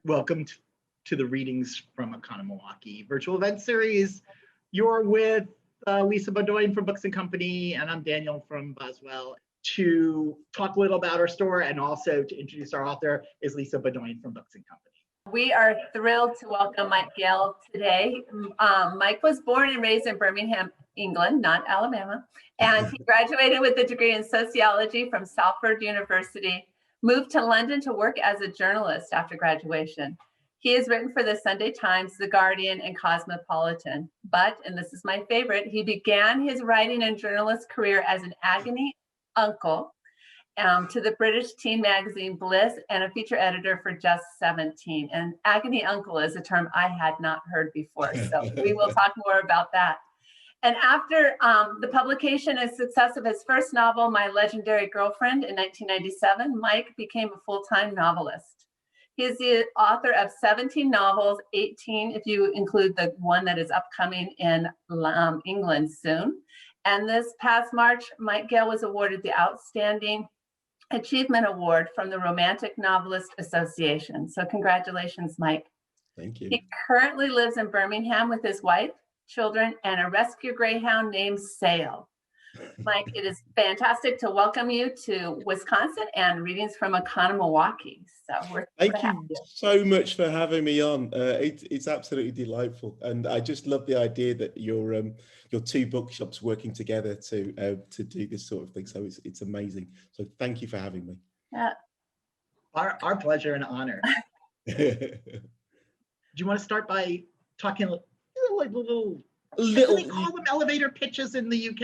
Welcome to the Readings from Oconomowaukee virtual event series. You're with Lisa Baudoin from Books and Company, and I'm Daniel from Boswell. To talk a little about our store and also to introduce our author is Lisa Baudoin from Books and Company. We are thrilled to welcome Mike Gayle today. Mike was born and raised in Birmingham, England, not Alabama, and he graduated with a degree in sociology from Salford University, moved to London to work as a journalist after graduation. He has written for the Sunday Times, The Guardian, and Cosmopolitan, but, and this is my favorite, he began his writing and journalist career as an agony uncle to the British teen magazine Bliss and a feature editor for Just 17. And agony uncle is a term I had not heard before, so we will talk more about that. And after the publication and success of his first novel, My Legendary Girlfriend, in 1997, Mike became a full-time novelist. He is the author of 17 novels, 18 if you include the one that is upcoming in England soon. And this past March, Mike Gayle was awarded the Outstanding Achievement Award from the Romantic Novelist Association. So congratulations, Mike. Thank you. He currently lives in Birmingham with his wife, children, and a rescue greyhound named Sail. Mike, it is fantastic to welcome you to Wisconsin and Readings from Oconomowaukee. So thank you so much for having me on. It's absolutely delightful, and I just love the idea that your two bookshops working together to do this sort of thing. So it's amazing. So thank you for having me. Yeah, Our pleasure and honor. Do you want to start by talking like little? Do they call them elevator pitches in the UK?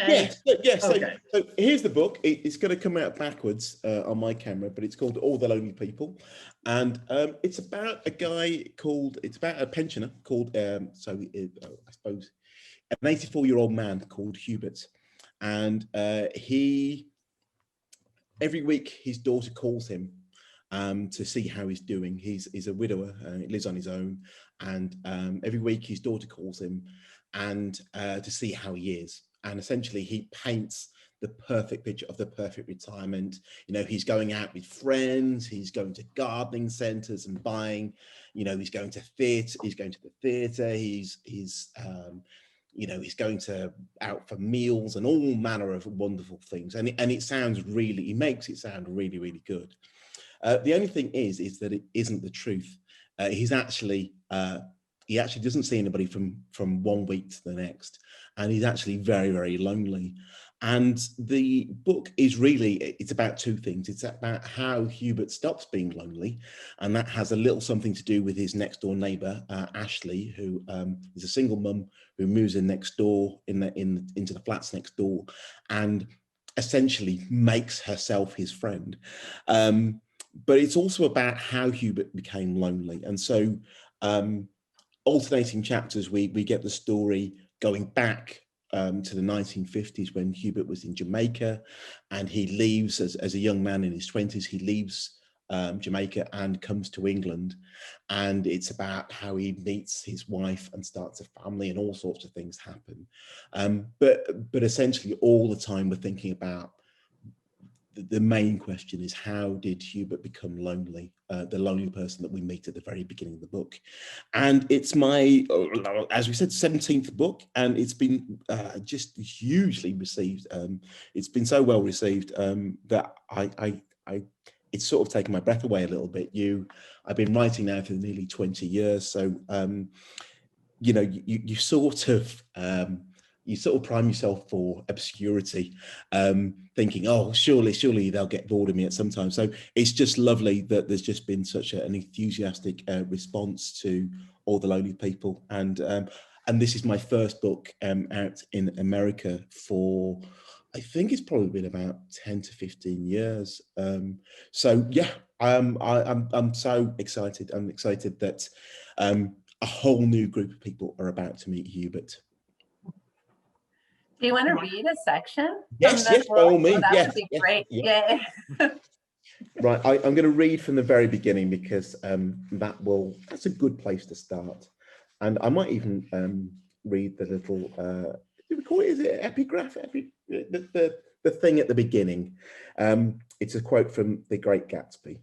Yes. Okay. So here's the book. It's going to come out backwards on my camera, but it's called All the Lonely People, and it's about it's about a pensioner called I suppose an 84-year-old man called Hubert, and every week his daughter calls him to see how he's doing. He's a widower, he lives on his own, and every week his daughter calls him and to see how he is. And essentially he paints the perfect picture of the perfect retirement. You know, he's going out with friends, he's going to gardening centres and buying, you know, he's going to the theatre, he's going out for meals and all manner of wonderful things. And he makes it sound really, really good. The only thing is that it isn't the truth. He actually doesn't see anybody from 1 week to the next, and he's actually very, very lonely. And the book it's about two things. It's about how Hubert stops being lonely, and that has a little something to do with his next door neighbour, Ashley, who is a single mum who moves in next door into the flats next door, and essentially makes herself his friend. But it's also about how Hubert became lonely, and so alternating chapters, we get the story going back to the 1950s when Hubert was in Jamaica, and he leaves as a young man in his 20s. He leaves Jamaica and comes to England, and it's about how he meets his wife and starts a family, and all sorts of things happen. But essentially all the time we're thinking about the main question is, how did Hubert become lonely, the lonely person that we meet at the very beginning of the book. And it's my, as we said, 17th book, and it's been just hugely received. It's been so well received that it's sort of taken my breath away a little bit. I've been writing now for nearly 20 years, so you know, you sort of prime yourself for obscurity, thinking, oh, surely they'll get bored of me at some time. So it's just lovely that there's just been such an enthusiastic response to All the Lonely People. And this is my first book out in America for, I think it's probably been about 10 to 15 years. So yeah, I'm so excited. I'm excited that a whole new group of people are about to meet Hubert. Do you want to read a section? Yes, by all means. That would be great. Yeah. Right, I'm going to read from the very beginning, because that's a good place to start. And I might even read the little, is it epigraph? The thing at the beginning. It's a quote from The Great Gatsby.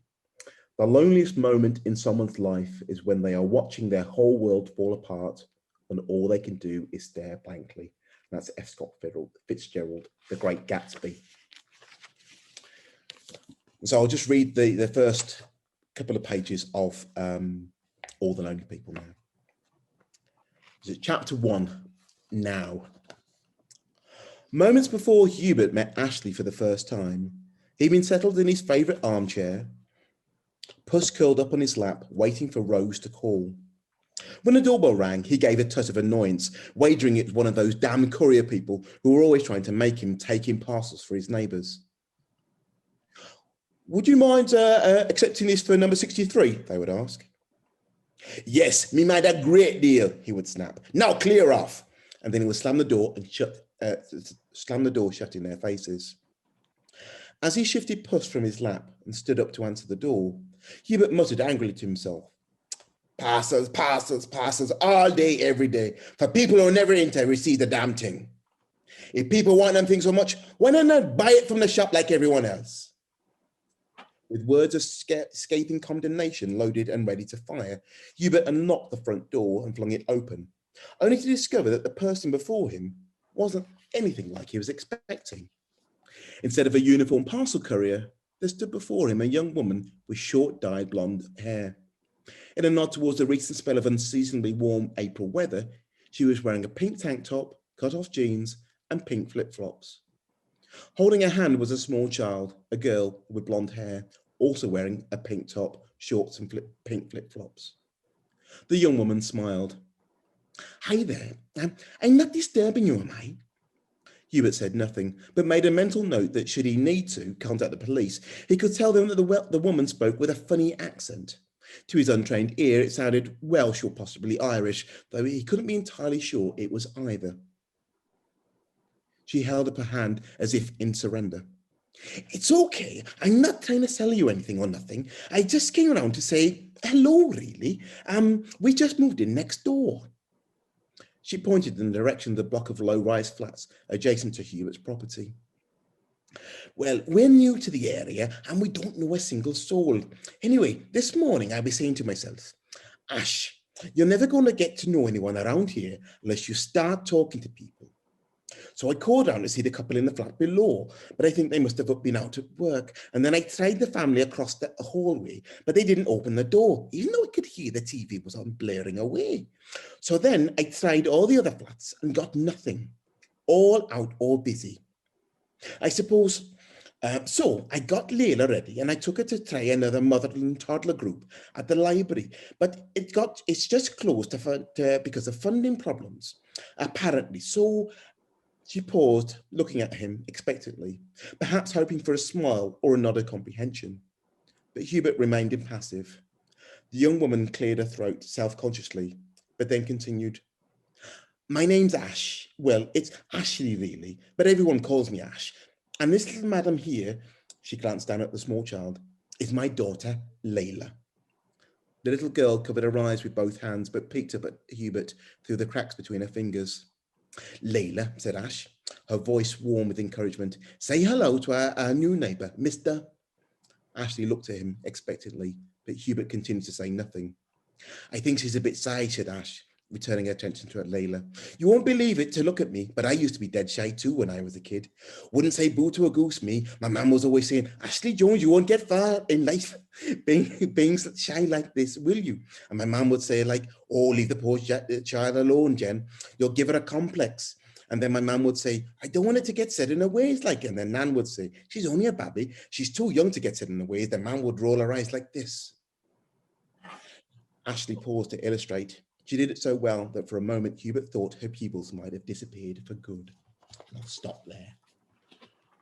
The loneliest moment in someone's life is when they are watching their whole world fall apart and all they can do is stare blankly. That's F. Scott Fitzgerald, The Great Gatsby. So I'll just read the first couple of pages of All the Lonely People now. This is chapter 1, Now. Moments before Hubert met Ashley for the first time, he'd been settled in his favourite armchair, Puss curled up on his lap, waiting for Rose to call. When the doorbell rang, he gave a touch of annoyance, wagering it was one of those damn courier people who were always trying to make him take in parcels for his neighbours. Would you mind accepting this for number 63? They would ask. Yes, me mind a great deal, he would snap. Now clear off. And then he would slam the door and shut in their faces. As he shifted Puss from his lap and stood up to answer the door, Hubert muttered angrily to himself. Parcels, parcels, parcels, all day, every day, for people who never enter receive the damn thing. If people want them things so much, why not buy it from the shop like everyone else? With words of scathing condemnation loaded and ready to fire, Hubert unlocked the front door and flung it open, only to discover that the person before him wasn't anything like he was expecting. Instead of a uniform parcel courier, there stood before him a young woman with short dyed blonde hair. In a nod towards the recent spell of unseasonably warm April weather, she was wearing a pink tank top, cut-off jeans, and pink flip-flops. Holding her hand was a small child, a girl with blonde hair, also wearing a pink top, shorts, and pink flip-flops. The young woman smiled. Hi there, I'm not disturbing you, am I? Hubert said nothing, but made a mental note that should he need to contact the police, he could tell them that the woman spoke with a funny accent. To his untrained ear, it sounded Welsh or possibly Irish, though he couldn't be entirely sure it was either. She held up her hand as if in surrender. It's okay. I'm not trying to sell you anything or nothing. I just came around to say hello, really. We just moved in next door. She pointed in the direction of the block of low-rise flats adjacent to Hubert's property. Well, we're new to the area and we don't know a single soul. Anyway, this morning I was saying to myself, Ash, you're never going to get to know anyone around here unless you start talking to people. So I called down to see the couple in the flat below, but I think they must have been out at work. And then I tried the family across the hallway, but they didn't open the door, even though I could hear the TV was on blaring away. So then I tried all the other flats and got nothing. All out, all busy. I suppose, so I got Layla ready and I took her to try another mother and toddler group at the library, but it's just closed because of funding problems, apparently. So she paused, looking at him expectantly, perhaps hoping for a smile or a nod of comprehension. But Hubert remained impassive. The young woman cleared her throat self-consciously, but then continued, My name's Ash. Well, it's Ashley really, but everyone calls me Ash. And this little madam here, she glanced down at the small child, is my daughter, Layla. The little girl covered her eyes with both hands, but peeked up at Hubert through the cracks between her fingers. Layla, said Ash, her voice warm with encouragement. Say hello to our new neighbour, Mr. Ashley looked at him expectantly, but Hubert continued to say nothing. I think she's a bit shy, said Ash, returning her attention to Layla. You won't believe it to look at me, but I used to be dead shy too when I was a kid. Wouldn't say boo to a goose, me. My mum was always saying, Ashley Jones, you won't get far in life being shy like this, will you? And my mum would say like, oh, leave the poor child alone, Jen. You'll give her a complex. And then my mum would say, I don't want her to get set in her ways like, and then Nan would say, she's only a baby. She's too young to get set in her ways. The man would roll her eyes like this. Ashley paused to illustrate. She did it so well that for a moment Hubert thought her pupils might have disappeared for good. I'll stop there.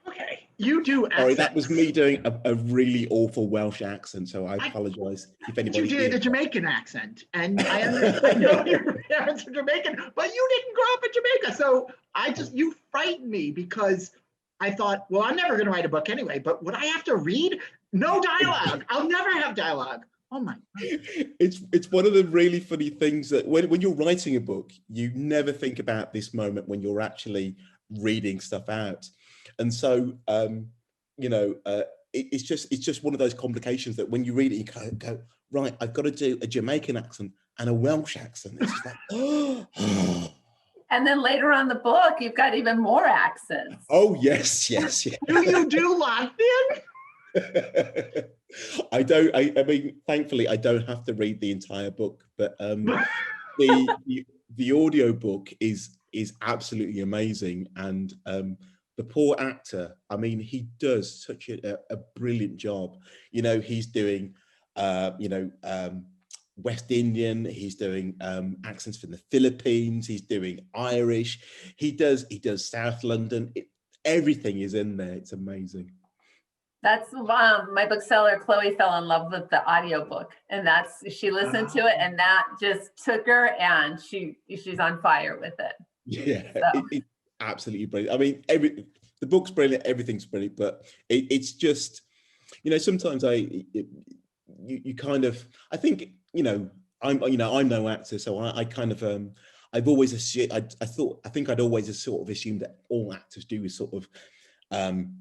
Okay, you do accents. Sorry, that was me doing a really awful Welsh accent, so I apologise if anybody. You did a Jamaican accent, and I know your parents are Jamaican, but you didn't grow up in Jamaica, so you frightened me because I thought, well, I'm never going to write a book anyway, but would I have to read? No dialogue. I'll never have dialogue. Oh my God. It's one of the really funny things that when you're writing a book, you never think about this moment when you're actually reading stuff out. And so, it's just one of those complications that when you read it, you kind of go, right, I've got to do a Jamaican accent and a Welsh accent. It's just like, oh. And then later on the book, you've got even more accents. Oh, yes. Do you do Latvian? I mean, thankfully, I don't have to read the entire book, but the audio book is absolutely amazing. And the poor actor, I mean, he does such a brilliant job. You know, he's doing, West Indian, he's doing accents from the Philippines, he's doing Irish, he does South London. Everything is in there. It's amazing. That's my bookseller Chloe fell in love with the audiobook, and she listened to it, and that just took her, and she's on fire with it. Yeah, so. It's absolutely brilliant. I mean, the book's brilliant, everything's brilliant, but it's just, you know, sometimes you kind of, I think, you know, I'm no actor, so I kind of I've always assumed, I think I'd always sort of assumed that all actors do is sort of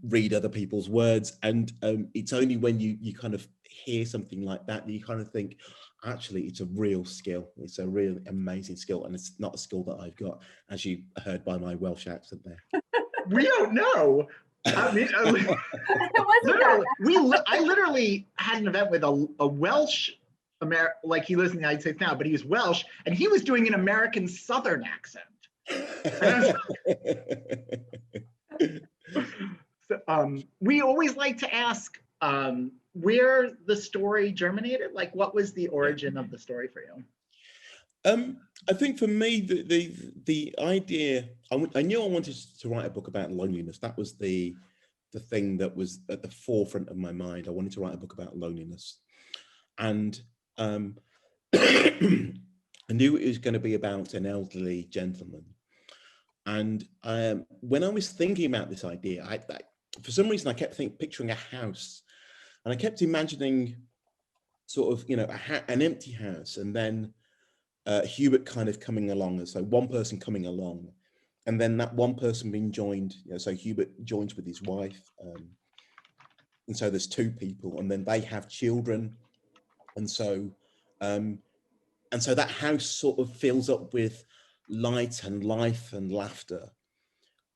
read other people's words, and it's only when you kind of hear something like that you kind of think, actually, it's a real skill. It's a real amazing skill, and it's not a skill that I've got, as you heard by my Welsh accent there. We don't know. I mean, I literally had an event with a Welsh like he lives in the United States now, but he was Welsh, and he was doing an American Southern accent. So, we always like to ask where the story germinated. Like, what was the origin of the story for you? I think for me, the idea, I knew I wanted to write a book about loneliness. That was the thing that was at the forefront of my mind. I wanted to write a book about loneliness, and I knew it was going to be about an elderly gentleman. And when I was thinking about this idea, I for some reason I kept picturing a house, and I kept imagining sort of, you know, an empty house, and then Hubert kind of coming along, and so one person coming along, and then that one person being joined, you know, so Hubert joins with his wife, and so there's two people, and then they have children, and so that house sort of fills up with light and life and laughter.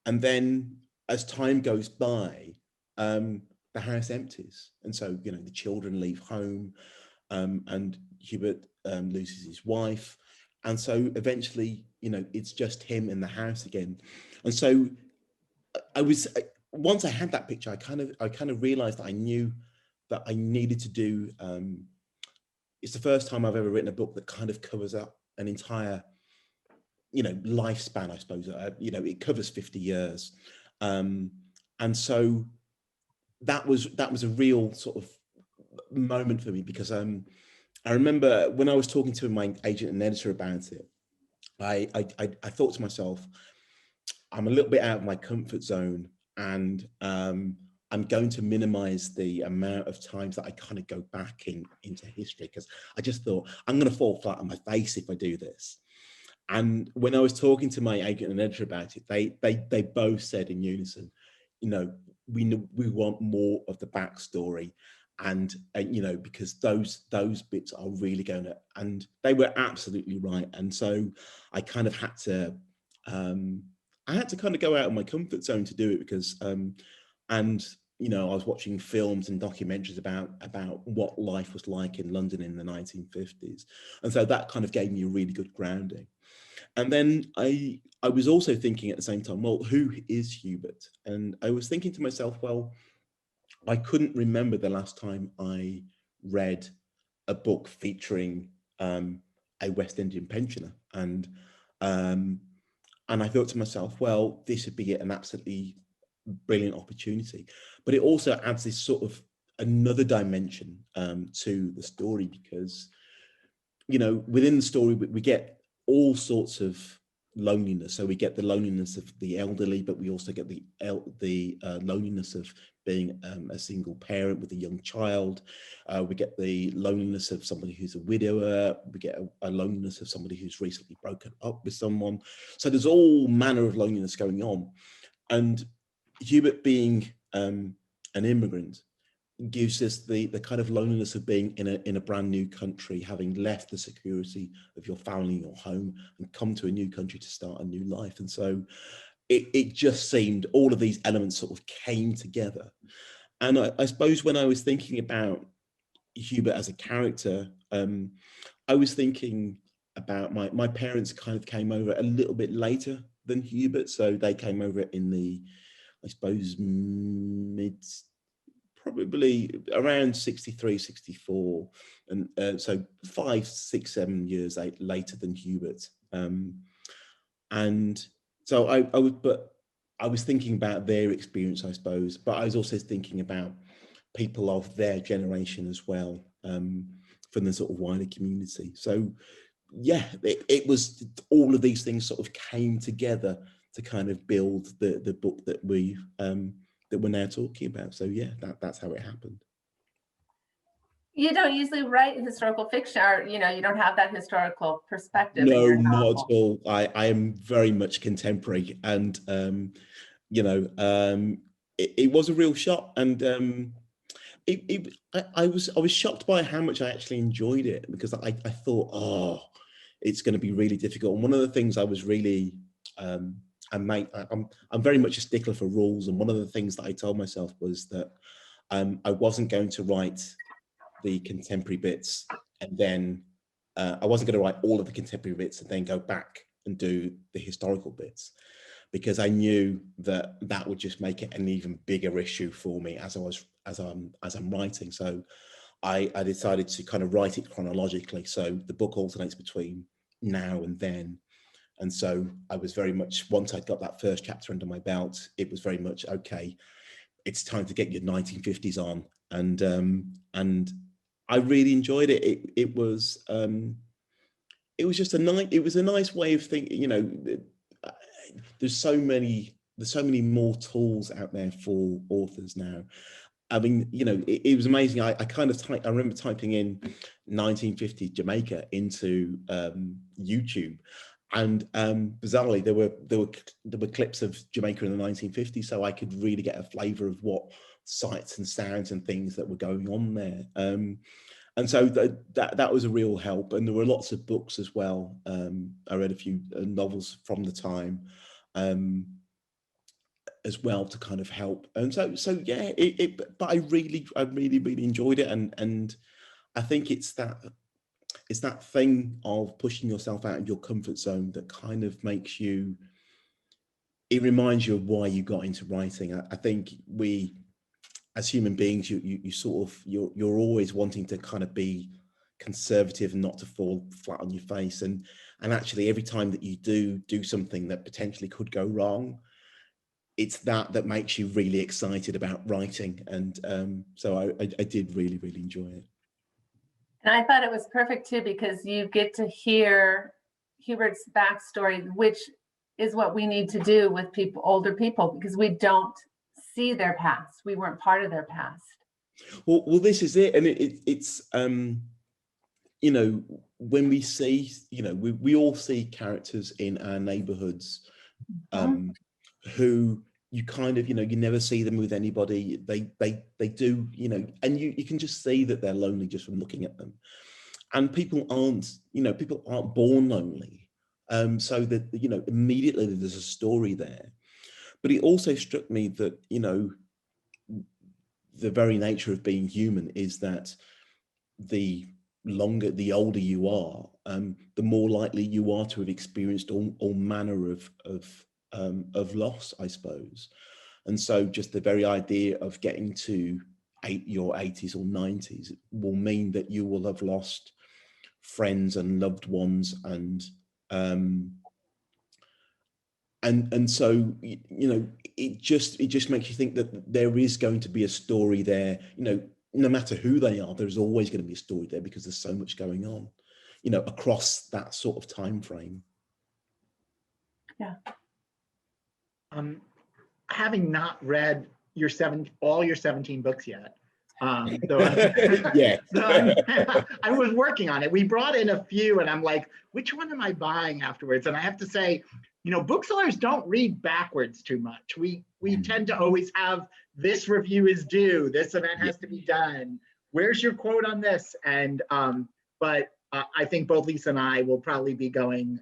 And then as time goes by, the house empties. And so, you know, the children leave home, and Hubert loses his wife. And so eventually, you know, it's just him in the house again. And so once I had that picture, I kind of realized that I knew that I needed to do, it's the first time I've ever written a book that kind of covers up an entire, you know, lifespan, I suppose. You know, it covers 50 years. And so that was a real sort of moment for me, because I remember when I was talking to my agent and editor about it, I thought to myself, I'm a little bit out of my comfort zone, and I'm going to minimize the amount of times that I kind of go back into history, because I just thought I'm going to fall flat on my face if I do this. And when I was talking to my agent and editor about it, they both said in unison, you know, we want more of the backstory, and you know, because those bits are really going to, and they were absolutely right. And so I kind of had to kind of go out of my comfort zone to do it, because and you know, I was watching films and documentaries about what life was like in London in the 1950s, and so that kind of gave me a really good grounding. And then I was also thinking at the same time, well, who is Hubert? And I was thinking to myself, well, I couldn't remember the last time I read a book featuring a West Indian pensioner, and I thought to myself, well, this would be an absolutely brilliant opportunity. But it also adds this sort of another dimension to the story, because, you know, within the story we get all sorts of loneliness. So we get the loneliness of the elderly, but we also get the loneliness of being a single parent with a young child. We get the loneliness of somebody who's a widower. We get a loneliness of somebody who's recently broken up with someone. So there's all manner of loneliness going on. And Hubert, being an immigrant, gives us the kind of loneliness of being in a brand new country, having left the security of your family, your home, and come to a new country to start a new life. And so it just seemed all of these elements sort of came together. And I suppose when I was thinking about Hubert as a character, I was thinking about my parents kind of came over a little bit later than Hubert. So they came over in the, I suppose, probably around 63, 64. And so 5, 6, 7 years later than Hubert. And so I was thinking about their experience, I suppose, but I was also thinking about people of their generation as well, from the sort of wider community. So yeah, it was all of these things sort of came together to kind of build the book that we're now talking about. So yeah, that's how it happened. You don't usually write historical fiction, or you don't have that historical perspective. No, not at all. I am very much contemporary, and it was a real shock, and I was shocked by how much I actually enjoyed it, because I thought, oh, it's going to be really difficult. And one of the things I was really I'm very much a stickler for rules, and one of the things that I told myself was that I wasn't going to write the contemporary bits and then I wasn't going to write all of the contemporary bits and then go back and do the historical bits, because I knew that that would just make it an even bigger issue for me as I'm writing. So I decided to kind of write it chronologically, so the book alternates between now and then. And so I was very much, once I'd got that first chapter under my belt, it was very much, okay, it's time to get your 1950s on. And I really enjoyed it. It was just a nice way of thinking. There's so many more tools out there for authors now. I mean, it was amazing. I remember typing in 1950s Jamaica into YouTube, and bizarrely there were clips of Jamaica in the 1950s, so I could really get a flavour of what sights and sounds and things that were going on there. And so that was a real help. And there were lots of books as well. I read a few novels from the time as well to kind of help. And so yeah, but I really enjoyed it. And I think it's that thing of pushing yourself out of your comfort zone that kind of makes you, it reminds you of why you got into writing. I think we, as human beings, you're always wanting to kind of be conservative and not to fall flat on your face. And actually every time that you do something that potentially could go wrong, it's that makes you really excited about writing. And so I did really enjoy it. And I thought it was perfect too, because you get to hear Hubert's backstory, which is what we need to do with older people, because we don't see their past. We weren't part of their past. Well, this is it. And it's when we see, we all see characters in our neighborhoods who you kind of, you never see them with anybody. They do, and you can just see that they're lonely just from looking at them. And people aren't born lonely. So that, immediately there's a story there. But it also struck me that, the very nature of being human is that the older you are, the more likely you are to have experienced all manner of loss, I suppose. And so just the very idea of getting to your 80s or 90s will mean that you will have lost friends and loved ones, and so it just makes you think that there is going to be a story there. No matter who they are, there's always going to be a story there, because there's so much going on, across that sort of time frame. Yeah. Having not read all your 17 books yet, yeah. I was working on it. We brought in a few, and I'm like, which one am I buying afterwards? And I have to say, booksellers don't read backwards too much. We tend to always have this review is due, this event has to be done, where's your quote on this? And but I think both Lisa and I will probably be going,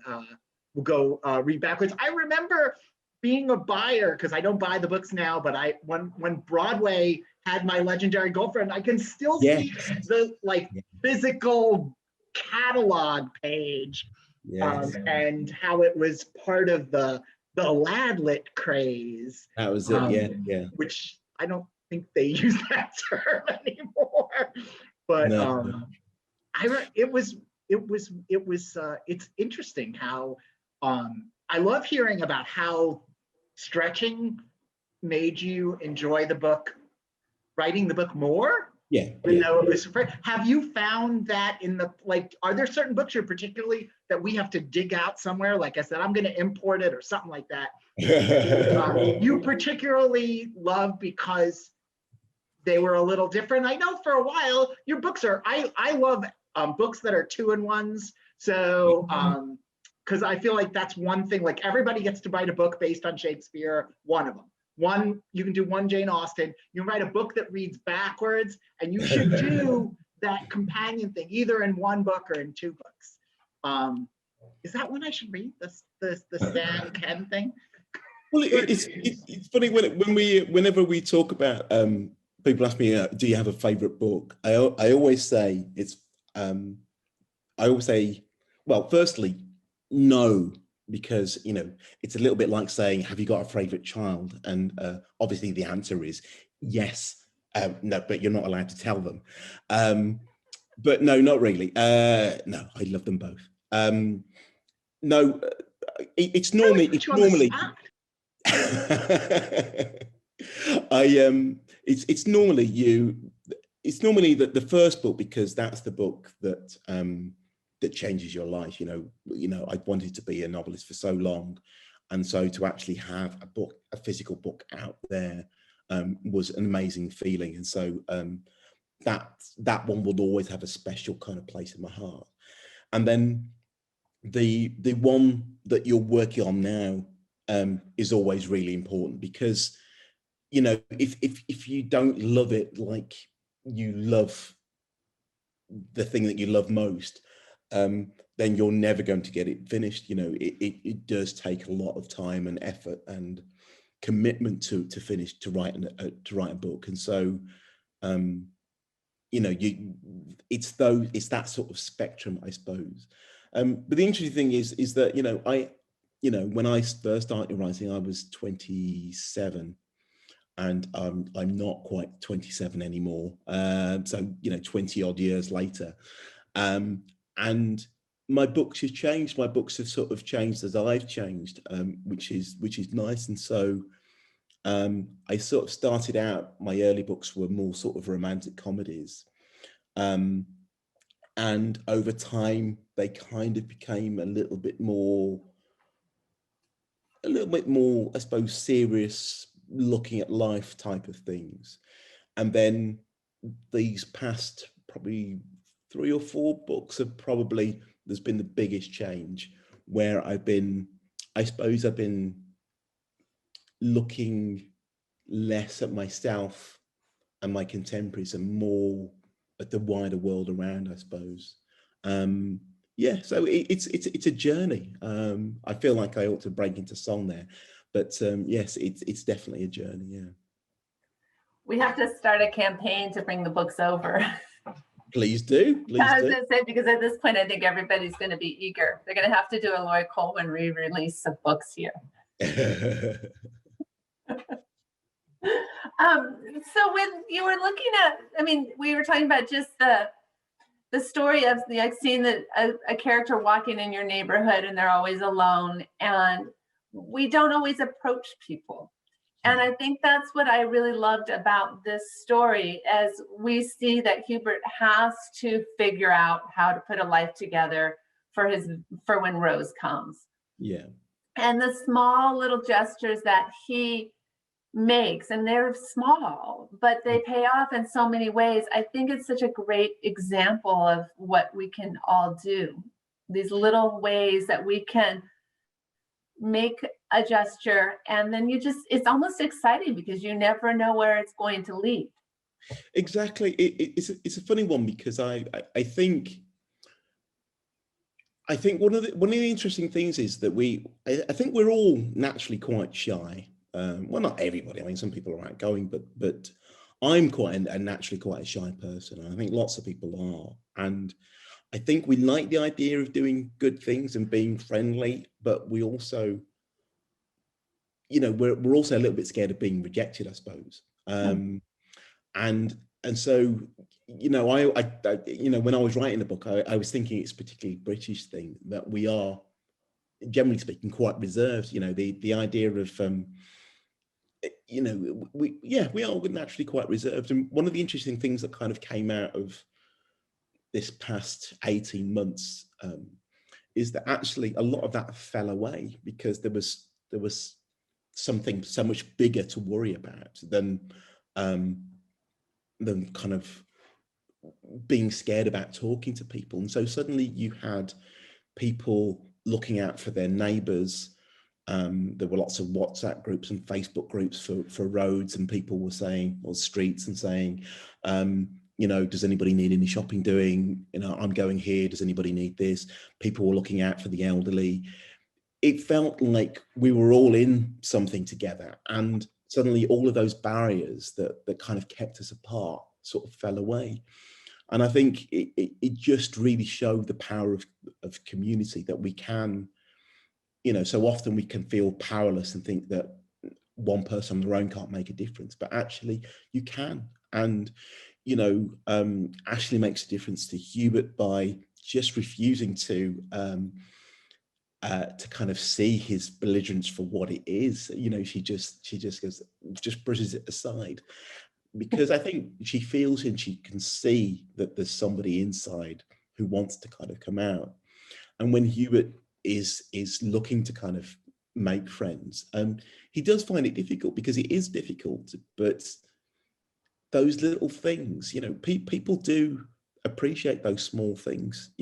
we'll go read backwards. I remember being a buyer, because I don't buy the books now, but when Broadway had My Legendary Girlfriend, I can still see the physical catalog page, and how it was part of the Ladlit craze. That was it, which I don't think they use that term anymore. But no. it's interesting how I love hearing about how stretching made you enjoy the book, writing the book more. Even though it was, have you found that in the, are there certain books you're particularly that we have to dig out somewhere? Like I said, I'm going to import it or something like that. You particularly love because they were a little different. I know for a while your books are, I love books that are 2-in-1s. So, because I feel like that's one thing, like everybody gets to write a book based on Shakespeare, one of them. One, you can do one Jane Austen, you can write a book that reads backwards, and you should do that companion thing, either in one book or in 2 books. Is that one I should read, the Stan Ken thing? Well, it's funny whenever we talk about, people ask me, do you have a favorite book? I always say well, firstly, no, because it's a little bit like saying, have you got a favorite child? And obviously the answer is yes. No, but you're not allowed to tell them. But no, not really. No, I love them both. No, it's normally it's normally the first book, because that's the book that that changes your life. I wanted to be a novelist for so long, and so to actually have a physical book out there was an amazing feeling. And so that one will always have a special kind of place in my heart. And then the one that you're working on now is always really important, because if you don't love it like you love the thing that you love most, then you're never going to get it finished. It does take a lot of time and effort and commitment to write a book. And so it's that sort of spectrum, I suppose. But the interesting thing is that when I first started writing, I was 27, and I'm not quite 27 anymore. So 20 odd years later, and my books have changed. My books have sort of changed as I've changed, which is nice. And so I sort of started out, my early books were more sort of romantic comedies. And over time, they kind of became a little bit more, I suppose, serious, looking at life type of things. And then these past probably 3 or 4 books there's been the biggest change, where I've been looking less at myself and my contemporaries and more at the wider world around, I suppose. So it's a journey. I feel like I ought to break into song there, but yes, it's definitely a journey. Yeah. We have to start a campaign to bring the books over. Please do. I was going to say, because at this point, I think everybody's going to be eager. They're going to have to do a Lloyd Colwyn re-release of books here. So when you were looking at, we were talking about just the story of seeing a character walking in your neighborhood and they're always alone, and we don't always approach people. And I think that's what I really loved about this story, as we see that Hubert has to figure out how to put a life together for when Rose comes. Yeah. And the small little gestures that he makes, and they're small, but they pay off in so many ways. I think it's such a great example of what we can all do. These little ways that we can make a gesture, and then it's almost exciting because you never know where it's going to lead. Exactly. It's a funny one, because I think one of the interesting things is that I think we're all naturally quite shy. Well, not everybody. I mean, some people are outgoing, but I'm naturally quite a shy person, and I think lots of people are. And I think we like the idea of doing good things and being friendly, but we also, we're also a little bit scared of being rejected, I suppose. And so, when I was writing the book, I was thinking it's a particularly British thing, that we are, generally speaking, quite reserved. The idea of, we are naturally quite reserved. And one of the interesting things that kind of came out of this past 18 months is that actually a lot of that fell away, because there was something so much bigger to worry about than kind of being scared about talking to people. And so suddenly you had people looking out for their neighbours. There were lots of WhatsApp groups and Facebook groups for roads, and people were saying, or streets, and saying, does anybody need any shopping doing? I'm going here. Does anybody need this? People were looking out for the elderly. It felt like we were all in something together, and suddenly all of those barriers that kind of kept us apart sort of fell away. And I think it just really showed the power of community, that we can, so often we can feel powerless and think that one person on their own can't make a difference, but actually you can. And, Ashley makes a difference to Hubert by just refusing to kind of see his belligerence for what it is. She just brushes it aside, because I think she feels and she can see that there's somebody inside who wants to kind of come out. And when Hubert is looking to kind of make friends, he does find it difficult, because it is difficult. But those little things, people do appreciate those small things.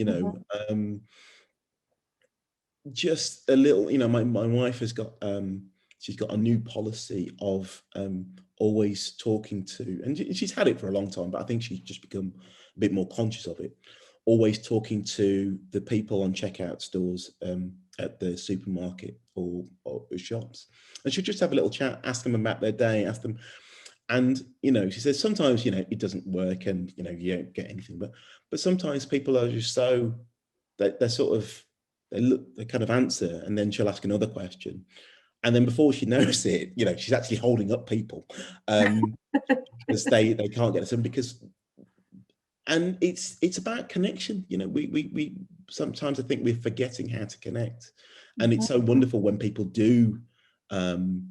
Just a little. My wife has got she's got a new policy of always talking to, and she's had it for a long time, but I think she's just become a bit more conscious of it, always talking to the people on checkout stores at the supermarket or shops. And she'll just have a little chat, ask them about their day, ask them. And, she says sometimes, it doesn't work, and, you don't get anything, but sometimes people are just so, they're sort of, they kind of answer, and then she'll ask another question. And then before she knows it, she's actually holding up people because they can't get us. And it's about connection. We sometimes, I think, we're forgetting how to connect. And it's so wonderful when people do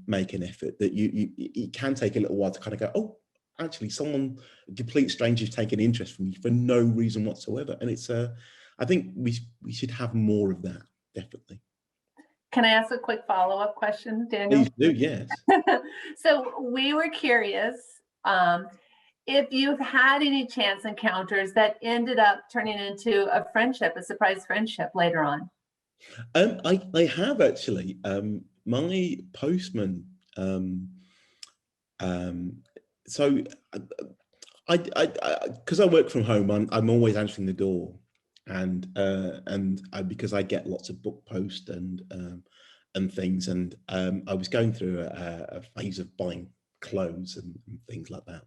make an effort, that it can take a little while to kind of go, oh, actually someone, a complete stranger, has taken interest in me for no reason whatsoever. And it's I think we should have more of that, definitely. Can I ask a quick follow-up question, Daniel? Please do, yes. So we were curious if you've had any chance encounters that ended up turning into a friendship, a surprise friendship later on. I have, actually. My postman, so I because I work from home, I'm always answering the door, and because I get lots of book post and things, and I was going through a phase of buying clothes and things like that,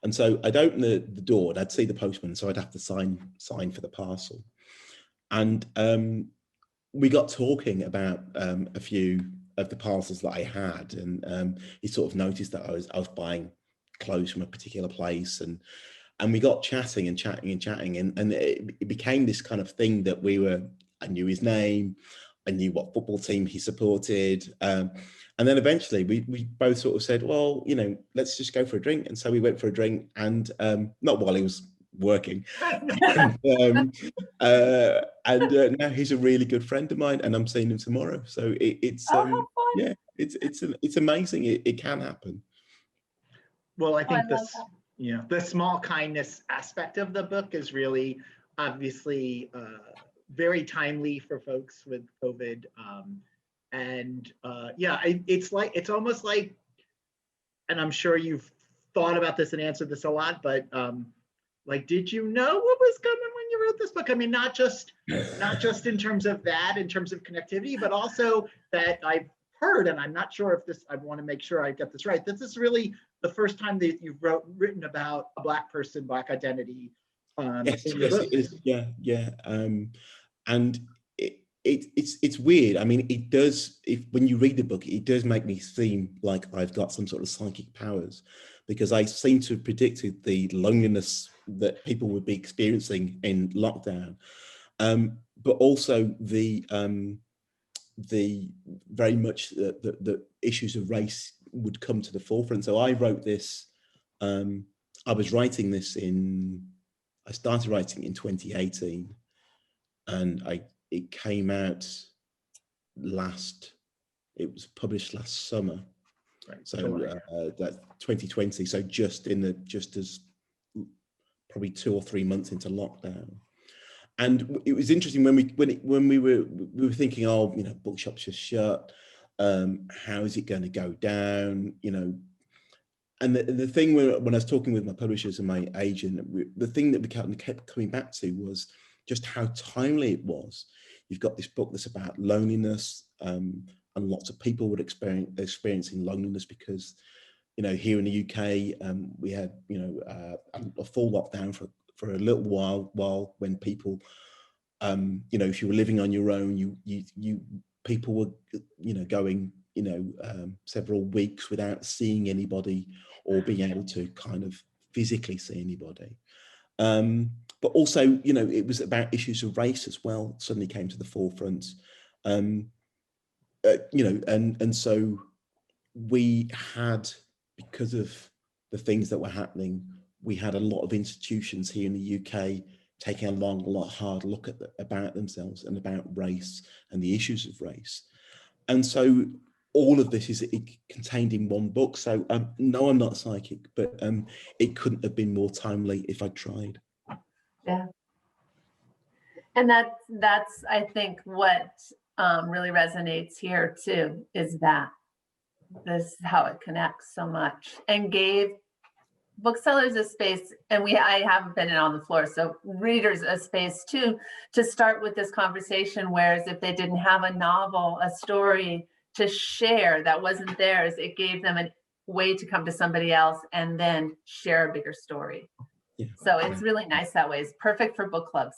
and so I'd open the door and I'd see the postman, so I'd have to sign for the parcel, and we got talking about a few of the parcels that I had, and he sort of noticed that I was buying clothes from a particular place, and we got chatting, and it became this kind of thing that I knew his name, I knew what football team he supported, and then eventually we both sort of said, well, let's just go for a drink. And so we went for a drink, and not while he was working, and now he's a really good friend of mine, and I'm seeing him tomorrow. So it's yeah, it's amazing. It can happen. Well, I think the small kindness aspect of the book is really obviously very timely for folks with COVID. And yeah, it's almost like, and I'm sure you've thought about this and answered this a lot, but like, did you know what was coming when you wrote this book? I mean, not just in terms of that, in terms of connectivity, but also that I've heard, and I'm not sure if this, I want to make sure I get this right, that this is really the first time that you've written about a Black person, Black identity. Yes, it is. Yeah, yeah. And it's weird. I mean, it does. When you read the book, it does make me seem like I've got some sort of psychic powers, because I seem to have predicted the loneliness that people would be experiencing in lockdown, but also the very much the issues of race would come to the forefront. So I wrote this. I was writing this I started writing in 2018, and it came out it was published last summer. Right. So that's 2020. So just as probably 2 or 3 months into lockdown. And it was interesting when we were thinking, oh, you know, bookshops just shut. How is it going to go down? You know, and the thing when I was talking with my publishers and my agent, the thing that we kept coming back to was just how timely it was. You've got this book that's about loneliness, and lots of people were experiencing loneliness because, you know, here in the UK, we had, you know, a full lockdown for a little while when people, you know, if you were living on your own, people were, you know, going, you know, several weeks without seeing anybody or being able to kind of physically see anybody. But also, you know, it was about issues of race as well, suddenly came to the forefront. You know, and so we had, because of the things that were happening, we had a lot of institutions here in the UK taking a lot hard look about themselves and about race and the issues of race. And so all of this is contained in one book. So no, I'm not psychic, but it couldn't have been more timely if I tried. Yeah. And that's I think what really resonates here too, is that this is how it connects so much and gave booksellers a space, and I haven't been on the floor, so readers a space too, to start with this conversation, whereas if they didn't have a novel, a story to share that wasn't theirs, it gave them a way to come to somebody else and then share a bigger story. Yeah. So it's really nice that way. It's perfect for book clubs.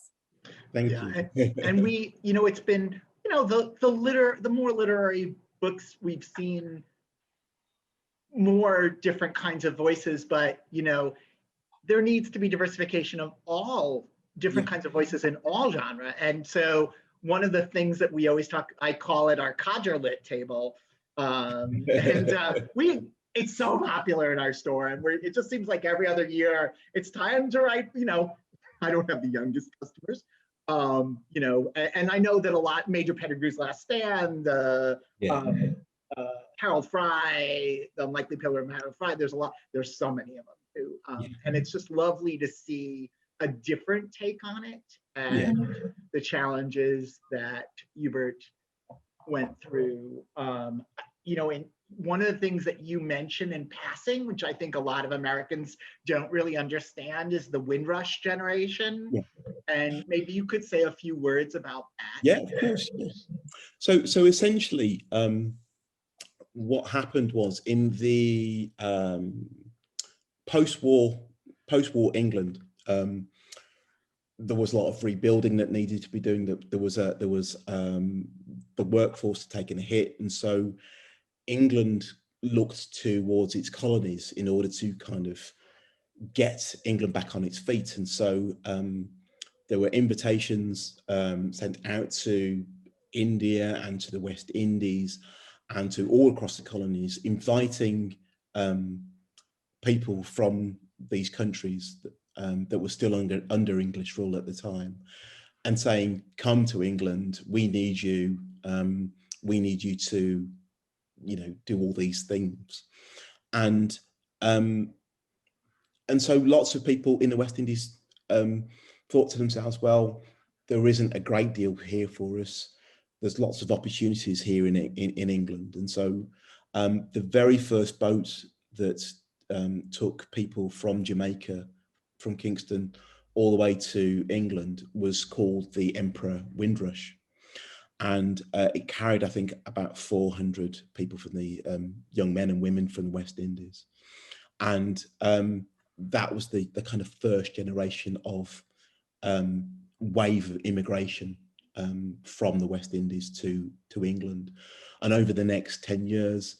Thank you. And we, you know, it's been, you know, the more literary books we've seen, more different kinds of voices, but, you know, there needs to be diversification of all different kinds of voices in all genre. And so one of the things that we always talk, I call it our codger lit table. It's so popular in our store, and it just seems like every other year it's time to write, you know, I don't have the youngest customers, you know, and I know that a lot, Major Pettigrew's Last Stand, Harold Fry, The Unlikely Pillar of Harold Fry, there's so many of them too. And it's just lovely to see a different take on it and the challenges that Hubert went through. You know, and one of the things that you mentioned in passing, which I think a lot of Americans don't really understand, is the Windrush generation. Yeah. And maybe you could say a few words about that. Yeah, of course. Yes. So essentially, what happened was in the post-war England, there was a lot of rebuilding that needed to be doing. There was the workforce taking a hit, and so England looked towards its colonies in order to kind of get England back on its feet. And so there were invitations sent out to India and to the West Indies and to all across the colonies, inviting people from these countries that were still under English rule at the time, and saying, come to England, we need you to, you know, do all these things. And so lots of people in the West Indies thought to themselves, well, there isn't a great deal here for us. there's lots of opportunities here in England. And so the very first boat that took people from Jamaica, from Kingston, all the way to England was called the Emperor Windrush. And it carried, I think, about 400 people from the young men and women from the West Indies. And that was the kind of first generation of wave of immigration from the West Indies to England. And over the next 10 years,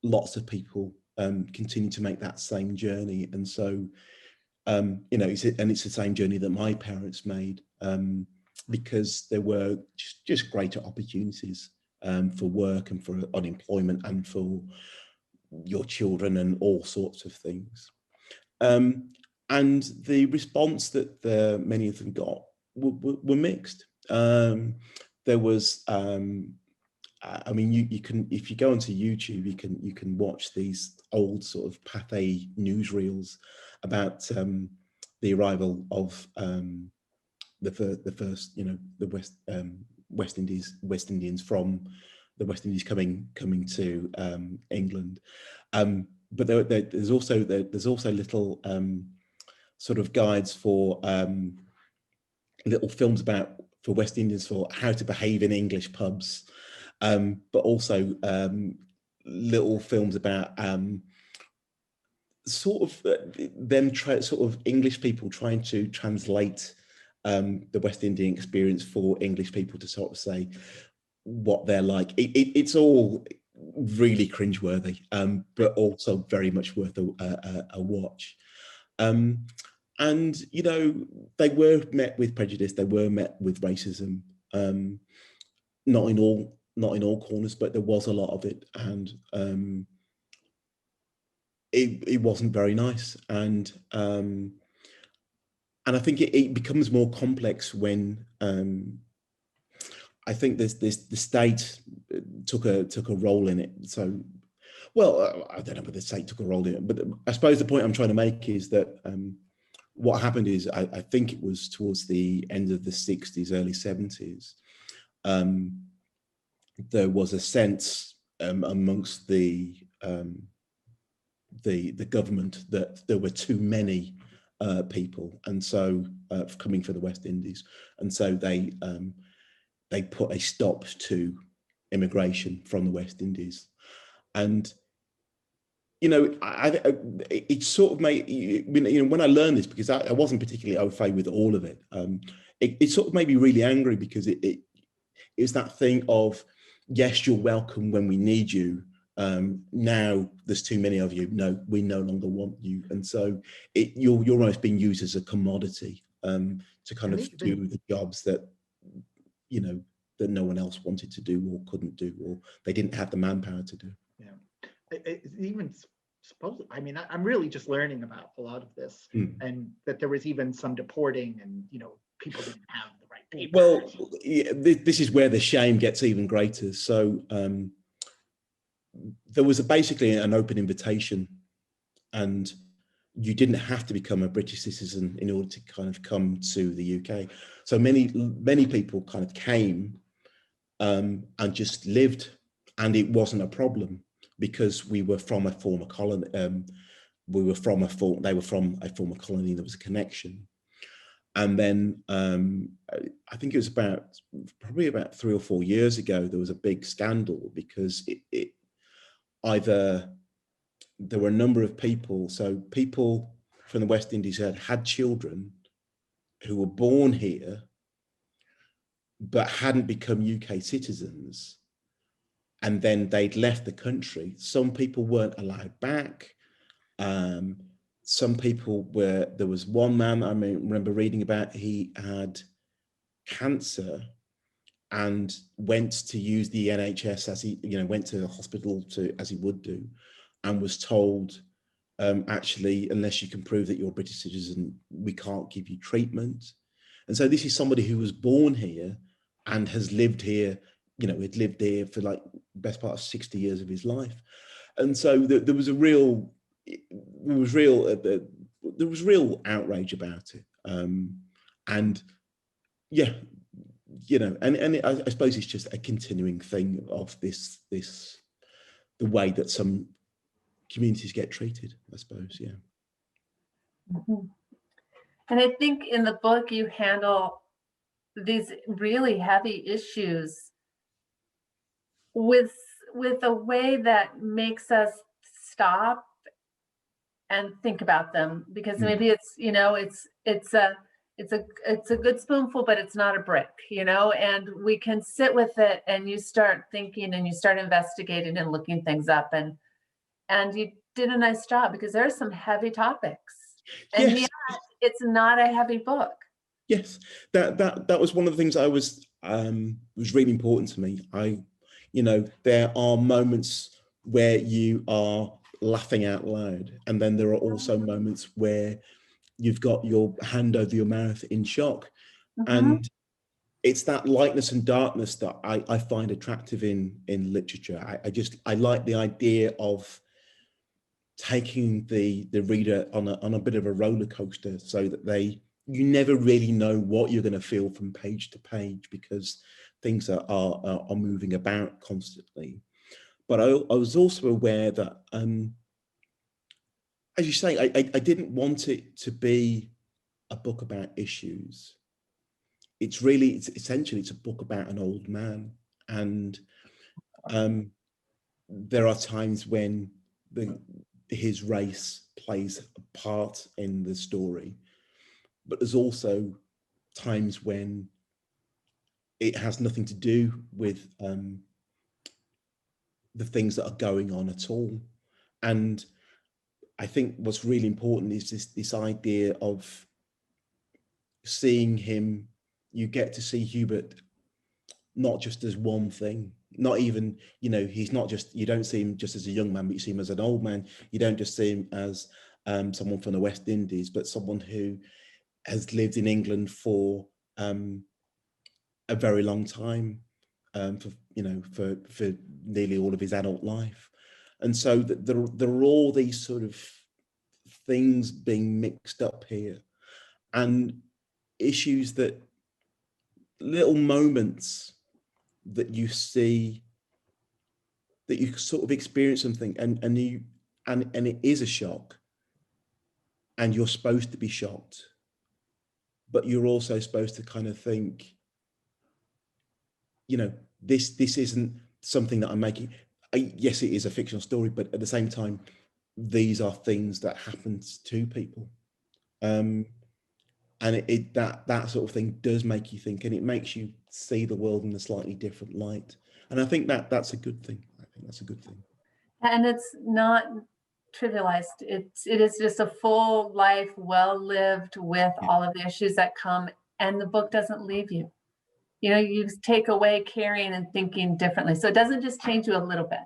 lots of people continue to make that same journey. And so, you know, it's the same journey that my parents made, because there were just greater opportunities for work and for unemployment and for your children and all sorts of things. And the response that many of them got were mixed. There was, I mean, you can, if you go onto YouTube, you can watch these old sort of Pathé newsreels about the arrival of the first, you know, the West Indians from the West Indies coming to England. But there's also little sort of guides for little films for West Indians for how to behave in English pubs, but also little films about sort of English people trying to translate the West Indian experience for English people to sort of say what they're like. It's all really cringeworthy, but also very much worth a watch. And, you know, they were met with prejudice, they were met with racism, not in all corners, but there was a lot of it, and it wasn't very nice. And I think it becomes more complex when I think the state took a role in it. So, well, I don't know whether the state took a role in it, but I suppose the point I'm trying to make is that what happened is, I think it was towards the end of the 60s, early 70s, there was a sense amongst the government that there were too many people, and so coming from the West Indies, and so they put a stop to immigration from the West Indies. And you know, it sort of made, you know, when I learned this, because I wasn't particularly au fait with all of it, it sort of made me really angry, because it was that thing of, yes, you're welcome when we need you. Now there's too many of you. No, we no longer want you. And so you're almost being used as a commodity to kind of do the jobs that, you know, that no one else wanted to do or couldn't do, or they didn't have the manpower to do. Yeah. Even supposed, I mean, I'm really just learning about a lot of this, and that there was even some deporting, and, you know, people didn't have the right papers. Well, yeah, this is where the shame gets even greater. So there was basically an open invitation, and you didn't have to become a British citizen in order to kind of come to the UK. So many people kind of came and just lived, and it wasn't a problem, because we were from a former colony. They were from a former colony. There was a connection. And then I think it was probably about 3 or 4 years ago, there was a big scandal, because either there were a number of people, so people from the West Indies had children who were born here but hadn't become UK citizens, and then they'd left the country. Some people weren't allowed back. Some people there was one man I remember reading about, he had cancer and went to use the NHS as he, you know, went to the hospital as he would do, and was told, actually, unless you can prove that you're a British citizen, we can't give you treatment. And so this is somebody who was born here and has lived here, you know, had lived here for like the best part of 60 years of his life. And so there was real outrage about it. And yeah, you know, and I suppose it's just a continuing thing of the way that some communities get treated, I suppose. Yeah. Mhm. And I think in the book you handle these really heavy issues with a way that makes us stop and think about them, because maybe it's, you know, it's a good spoonful, but it's not a brick, you know, and we can sit with it and you start thinking and you start investigating and looking things up, and you did a nice job, because there are some heavy topics, and Yes. yet it's not a heavy book. Yes, that was one of the things I was really important to me. You know, there are moments where you are laughing out loud, and then there are also moments where you've got your hand over your mouth in shock. And it's that lightness and darkness that I find attractive in literature. I like the idea of taking the reader on a bit of a roller coaster, so that you never really know what you're going to feel from page to page, because things are moving about constantly. But I was also aware that, as you say, I didn't want it to be a book about issues. It's essentially it's a book about an old man, and there are times when his race plays a part in the story, but there's also times when it has nothing to do with the things that are going on at all. And I think what's really important is this idea of seeing him. You get to see Hubert not just as one thing, not even, you know, he's not just, you don't see him just as a young man, but you see him as an old man. You don't just see him as someone from the West Indies, but someone who has lived in England for a very long time, for nearly all of his adult life. And so there are all these sort of things being mixed up here, and issues, that little moments that you see, that you sort of experience something, and it is a shock, and you're supposed to be shocked, but you're also supposed to kind of think, you know, this isn't something that I'm making. Yes, it is a fictional story, but at the same time, these are things that happen to people. And that sort of thing does make you think, and it makes you see the world in a slightly different light. And I think that's a good thing. I think that's a good thing. And it's not trivialized. It is just a full life, well lived, with all of the issues that come, and the book doesn't leave you. You know, you take away caring and thinking differently. So it doesn't just change you a little bit.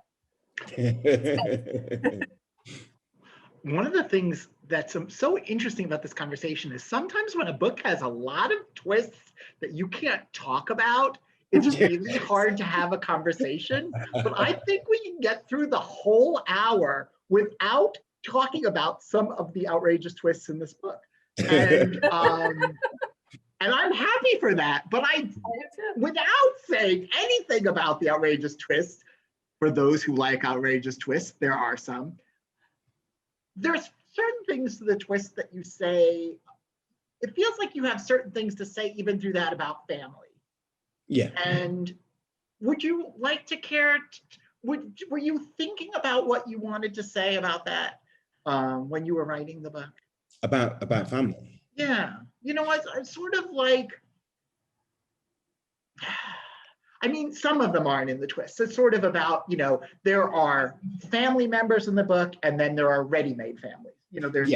One of the things that's so interesting about this conversation is sometimes when a book has a lot of twists that you can't talk about, it's really hard to have a conversation. But I think we can get through the whole hour without talking about some of the outrageous twists in this book. And I'm happy for that. But without saying anything about the outrageous twists, for those who like outrageous twists, there are some. There's certain things to the twist that you say, it feels like you have certain things to say even through that about family. Yeah. And would you like to were you thinking about what you wanted to say about that when you were writing the book? About family? Yeah. You know, I sort of like, I mean, some of them aren't in the twist. It's sort of about, you know, there are family members in the book, and then there are ready-made families. You know, there's,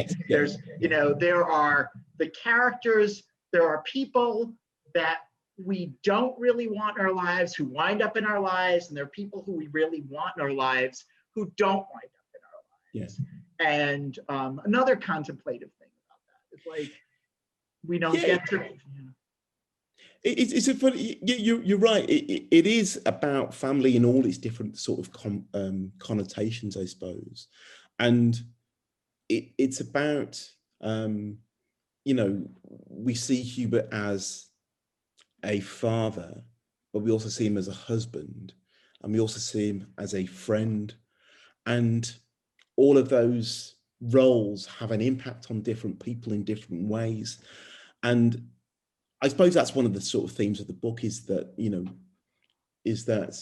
you know, there are the characters, there are people that we don't really want in our lives who wind up in our lives, and there are people who we really want in our lives who don't wind up in our lives. Yeah. And another contemplative thing about that is like, we don't get to. It's a funny. You're right. It is about family in all its different sort of connotations, I suppose, and it's about you know, we see Hubert as a father, but we also see him as a husband, and we also see him as a friend. And all of those roles have an impact on different people in different ways. And I suppose that's one of the sort of themes of the book, is that, you know, is that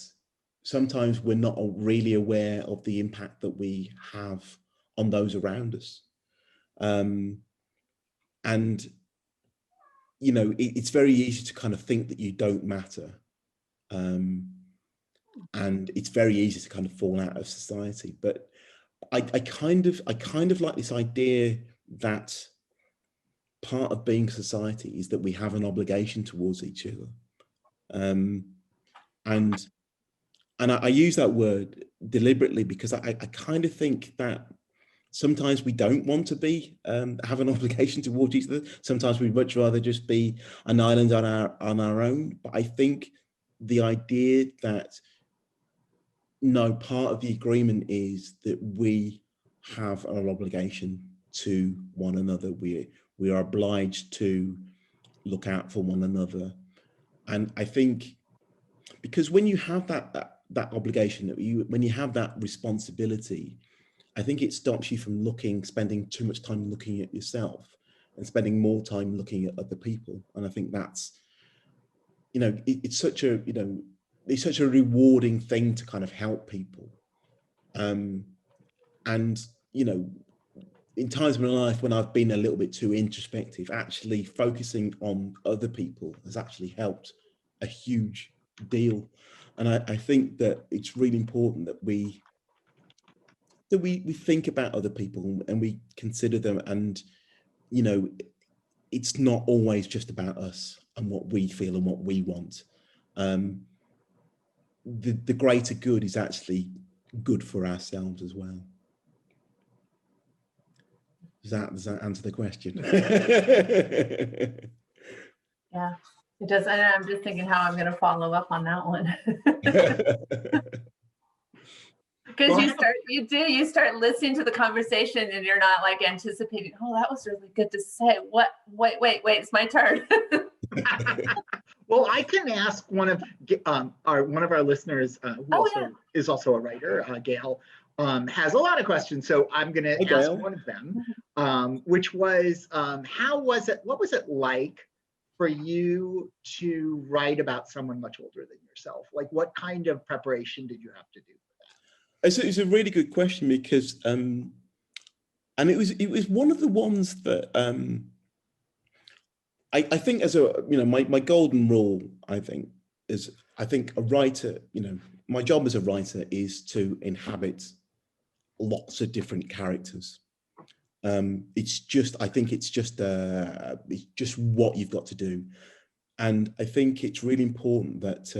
sometimes we're not really aware of the impact that we have on those around us. And, you know, it's very easy to kind of think that you don't matter. And it's very easy to kind of fall out of society. But I kind of like this idea that part of being society is that we have an obligation towards each other. And I use that word deliberately because I kind of think that sometimes we don't want to be have an obligation towards each other. Sometimes we'd much rather just be an island on our own. But I think the idea that no, part of the agreement is that we have an obligation to one another. We are obliged to look out for one another. And I think because when you have that obligation, when you have that responsibility, I think it stops you from spending too much time looking at yourself and spending more time looking at other people. And I think that's, you know, it's such a, you know, it's such a rewarding thing to kind of help people. And, you know, in times of my life when I've been a little bit too introspective, actually focusing on other people has actually helped a huge deal. And I think that it's really important that we think about other people and we consider them. And, you know, it's not always just about us and what we feel and what we want. The greater good is actually good for ourselves as well. Does that answer the question? Yeah, it does. And I'm just thinking how I'm going to follow up on that one. Because you start listening to the conversation and you're not like anticipating, oh, that was really good to say. Wait, it's my turn. Well, I can ask one of our listeners who is also a writer, Gayle, has a lot of questions. So I'm going to ask one of them, which was, what was it like for you to write about someone much older than yourself? Like, what kind of preparation did you have to do for that? It's a really good question because, and it was one of the ones that I think as a, you know, my golden rule, I think a writer, you know, my job as a writer is to inhabit lots of different characters. It's just what you've got to do. And I think it's really important that,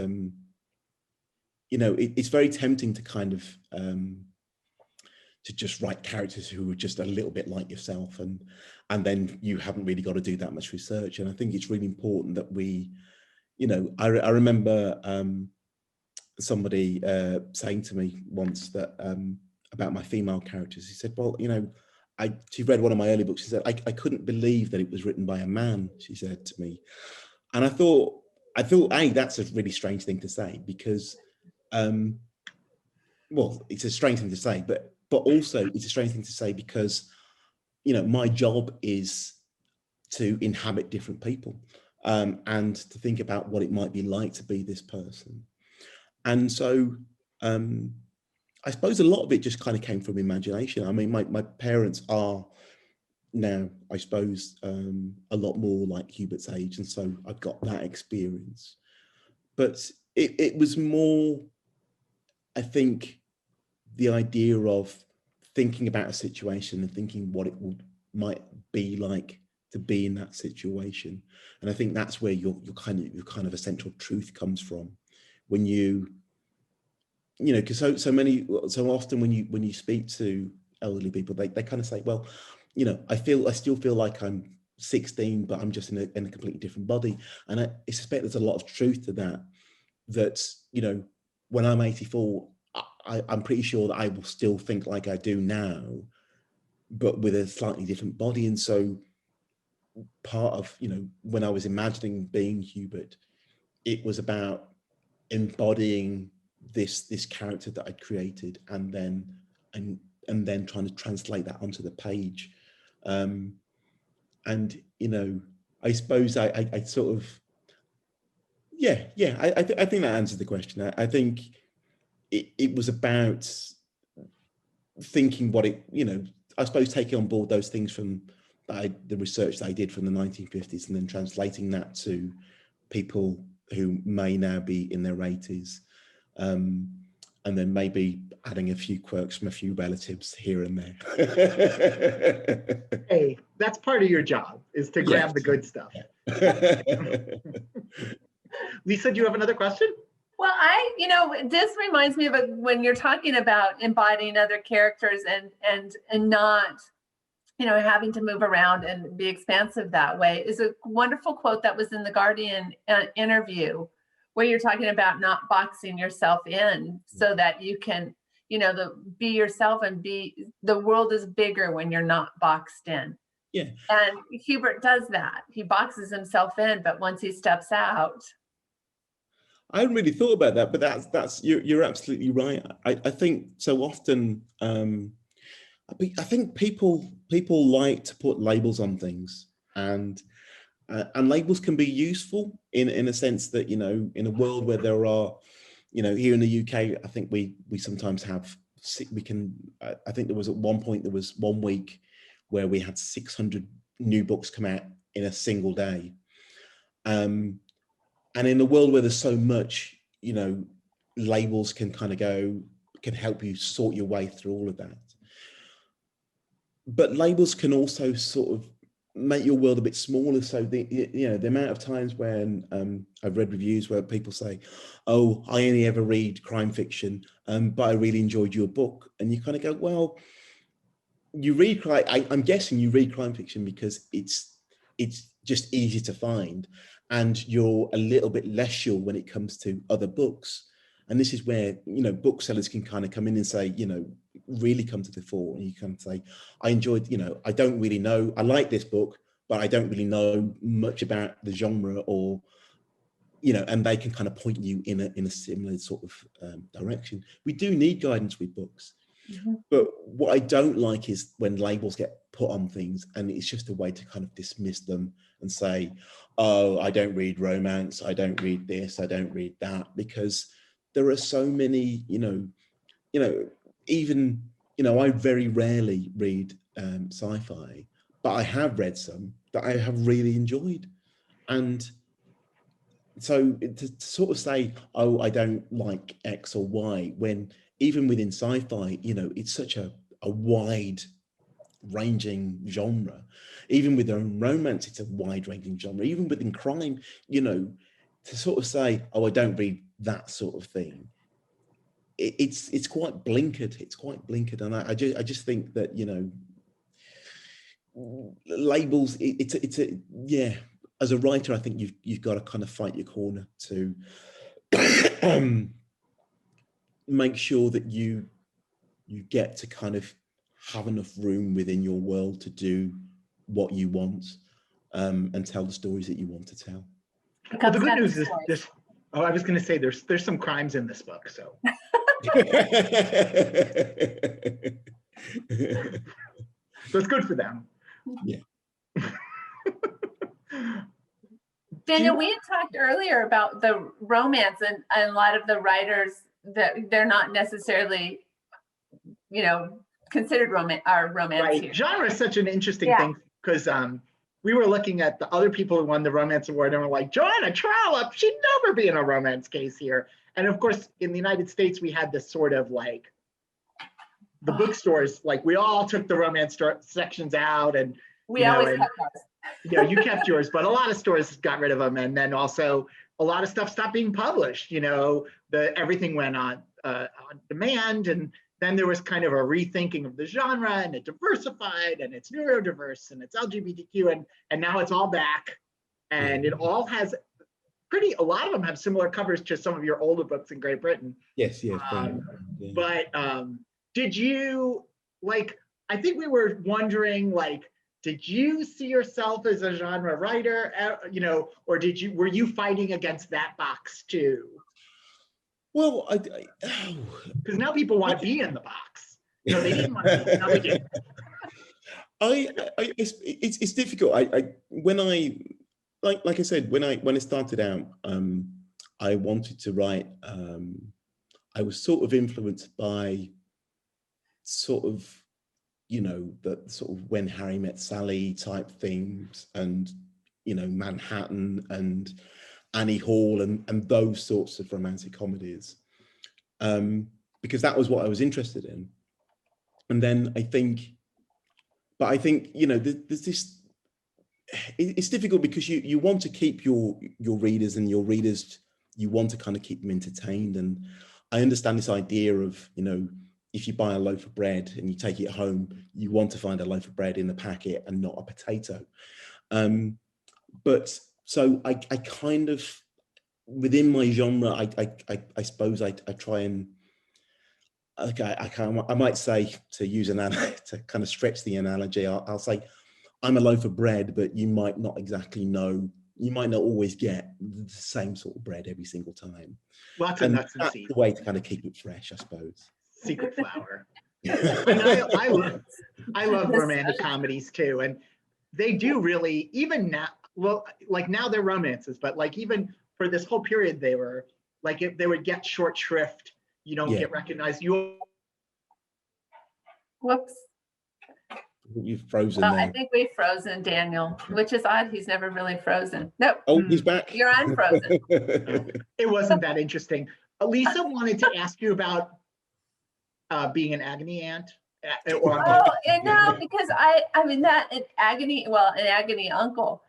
you know, it's very tempting to kind of, to just write characters who are just a little bit like yourself, and then you haven't really got to do that much research. And I think it's really important that we, you know, I remember somebody saying to me once that about my female characters. He said, well, you know, she read one of my early books. She said, I couldn't believe that it was written by a man, she said to me. And I thought, hey, that's a really strange thing to say because, well, it's a strange thing to say, but also it's a strange thing to say because, you know, my job is to inhabit different people and to think about what it might be like to be this person. And so I suppose a lot of it just kind of came from imagination. I mean, my parents are now, I suppose, a lot more like Hubert's age. And so I've got that experience. But it was more, I think, the idea of thinking about a situation and thinking what it might be like to be in that situation. And I think that's where your kind of essential truth comes from when you know, because so often when you speak to elderly people, they kind of say, well, you know, I still feel like I'm 16, but I'm just in a completely different body. And I suspect there's a lot of truth to that, you know, when I'm 84, I'm pretty sure that I will still think like I do now, but with a slightly different body. And so part of, you know, when I was imagining being Hubert, it was about embodying this character that I'd created, and then trying to translate that onto the page. And you know, I suppose I sort of, I think that answers the question. I think it was about thinking what it, you know, I suppose taking on board those things from the research that I did from the 1950s, and then translating that to people who may now be in their 80s, and then maybe adding a few quirks from a few relatives here and there. Hey, that's part of your job, is to grab the good stuff. Lisa, do you have another question? Well, you know, this reminds me of when you're talking about embodying other characters and not, you know, having to move around and be expansive that way, is a wonderful quote that was in the Guardian interview, where you're talking about not boxing yourself in so that you can, you know, be yourself, and the world is bigger when you're not boxed in. Yeah. And Hubert does that. He boxes himself in, but once he steps out. I hadn't really thought about that, but you're absolutely right. I think so often, I think people like to put labels on things, and labels can be useful in a sense that, you know, in a world where there are, you know, here in the UK, I think we sometimes have, I think there was at one point, there was 1 week where we had 600 new books come out in a single day. And in a world where there's so much, you know, labels can help you sort your way through all of that. But labels can also sort of make your world a bit smaller. So the amount of times when I've read reviews where people say, "Oh, I only ever read crime fiction, but I really enjoyed your book," and you kind of go, "Well, I'm guessing you read crime fiction because it's just easy to find, and you're a little bit less sure when it comes to other books." And this is where, you know, booksellers can kind of come in and say, you know, really come to the fore, and you can say, "I enjoyed, you know, I don't really know, I like this book, but I don't really know much about the genre," or, you know, and they can kind of point you in a similar sort of direction. We do need guidance with books. Mm-hmm. But what I don't like is when labels get put on things, and it's just a way to kind of dismiss them and say, "Oh, I don't read romance, I don't read this, I don't read that," because there are so many, you know, even, you know, I very rarely read sci-fi, but I have read some that I have really enjoyed. And so to sort of say, "Oh, I don't like X or Y," when even within sci-fi, you know, it's such a wide ranging genre. Even within romance, it's a wide ranging genre. Even within crime, you know, to sort of say, "Oh, I don't read that sort of thing," it's quite blinkered. It's quite blinkered. And I just think that, you know, labels, as a writer, I think you've got to kind of fight your corner to make sure that you get to kind of have enough room within your world to do what you want, and tell the stories that you want to tell. Well, the good news is this. Oh, I was going to say there's some crimes in this book, so. So it's good for them. Yeah. Daniel, we had talked earlier about the romance, and a lot of the writers that they're not necessarily, you know, considered romance Right. here. Genre is such an interesting thing, because we were looking at the other people who won the romance award, and we're like, Joanna Trollope, she'd never be in a romance case here. And of course, in the United States, we had this sort of like, the bookstores, like we all took the romance sections out, and we always kept ours. Yeah, you kept yours, but a lot of stores got rid of them, and then also a lot of stuff stopped being published. You know, everything went on demand, and then there was kind of a rethinking of the genre, and it diversified, and it's neurodiverse, and it's LGBTQ, and now it's all back, and it all has a lot of them have similar covers to some of your older books in Great Britain. Yes. But did you, like, I think we were wondering, like, did you see yourself as a genre writer, you know, or were you fighting against that box too? Well, Because now people want to be in the box. You know, they didn't want to be, now they do. It's difficult. When I like I said, when I started out, I wanted to write. I was sort of influenced by sort of, you know, the sort of When Harry Met Sally type themes, and, you know, Manhattan and Annie Hall and those sorts of romantic comedies, because that was what I was interested in. And then I think, you know, there's this, it's difficult because you want to keep your readers, and your readers, you want to kind of keep them entertained. And I understand this idea of, you know, if you buy a loaf of bread and you take it home, you want to find a loaf of bread in the packet and not a potato. But so I kind of, within my genre, I suppose I try and, okay, I might say, to use to kind of stretch the analogy, I'll say I'm a loaf of bread, but you might not exactly know, you might not always get the same sort of bread every single time. Lots of nuts and that's seeds. the way to kind of keep it fresh, I suppose. Secret flour. And I love romantic comedies too, and they do really, even now, well, like now they're romances, but like even for this whole period, they were like, if they would get short shrift, you don't get recognized. Whoops. You've frozen Well, there. I think we've frozen Daniel, which is odd. He's never really frozen. Nope. Oh, he's back. You're unfrozen. It wasn't that interesting. Lisa wanted to ask you about being an agony aunt. Oh, no, because I mean that an agony uncle.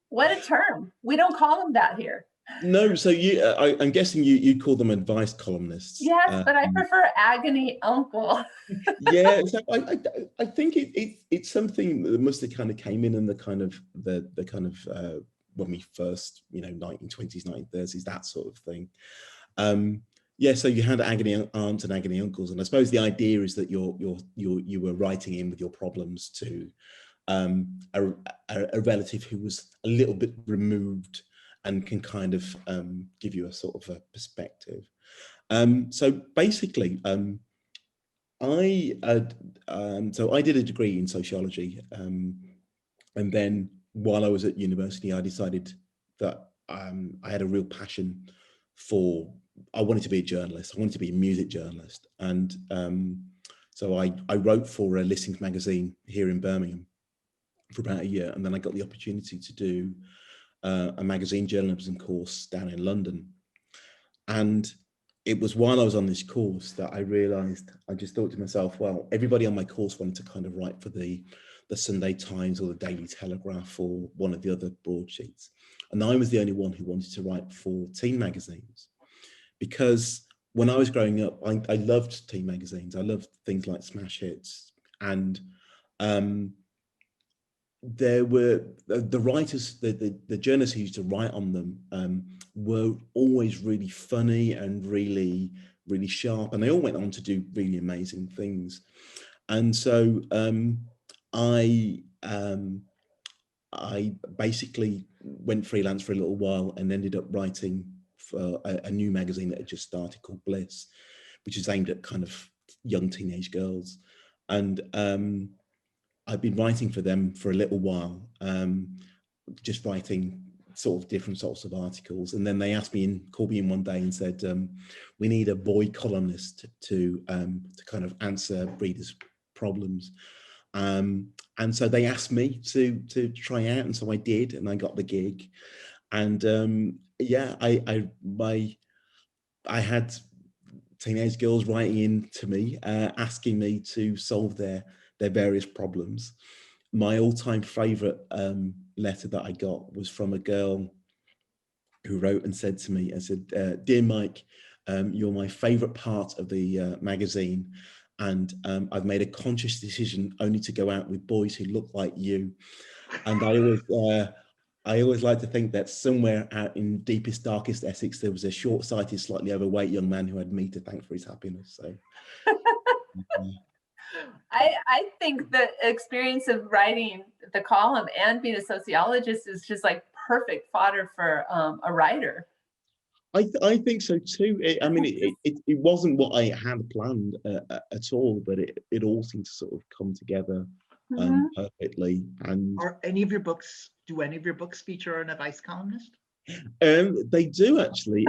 What a term. We don't call them that here. No, so I'm guessing you call them advice columnists. Yes, but I prefer agony uncle. Yeah, so I think it's something that must have kind of came in the kind of the kind of when we first, you know, 1920s, 1930s, that sort of thing. Yeah, so you had agony aunts and agony uncles, and I suppose the idea is that you were writing in with your problems to a relative who was a little bit removed and can kind of give you a sort of a perspective. So basically, I did a degree in sociology, and then while I was at university, I decided that I had a real passion for, I wanted to be a journalist. I wanted to be a music journalist. And so I wrote for a listings magazine here in Birmingham for about a year. And then I got the opportunity to do a magazine journalism course down in London. And it was while I was on this course that I realized, I just thought to myself, well, everybody on my course wanted to kind of write for the Sunday Times or the Daily Telegraph or one of the other broadsheets. And I was the only one who wanted to write for teen magazines. Because when I was growing up, I loved teen magazines. I loved things like Smash Hits. And there were the writers, the journalists who used to write on them were always really funny and really, really sharp. And they all went on to do really amazing things. And so I basically went freelance for a little while and ended up writing for a new magazine that had just started called Bliss, which is aimed at kind of young teenage girls. And I've been writing for them for a little while, just writing sort of different sorts of articles. And then they called me in one day and said, we need a boy columnist to kind of answer readers' problems. And so they asked me to try out, and so I did, and I got the gig. And yeah, I had teenage girls writing in to me, asking me to solve their various problems. My all-time favorite letter that I got was from a girl who wrote and said to me, I said, "Dear Mike, you're my favorite part of the magazine. And I've made a conscious decision only to go out with boys who look like you." And I always like to think that somewhere out in deepest, darkest Essex, there was a short-sighted, slightly overweight young man who had me to thank for his happiness. So I think the experience of writing the column and being a sociologist is just like perfect fodder for a writer. I think so too. I mean, it wasn't what I had planned at all, but it all seemed to sort of come together perfectly. And Are any of your books, do any of your books feature an advice columnist? they do actually.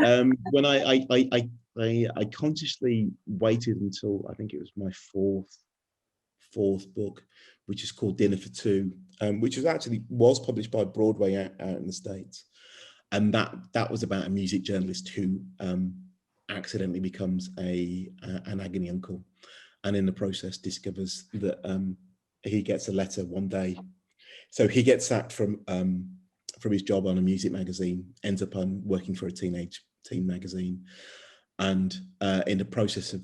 When I consciously waited until I think it was my fourth book, which is called Dinner for Two, which was published by Broadway out in the States. And that was about a music journalist who accidentally becomes an agony uncle, and in the process discovers that he gets a letter one day. So he gets sacked from his job on a music magazine, ends up working for a teen magazine, and in the process of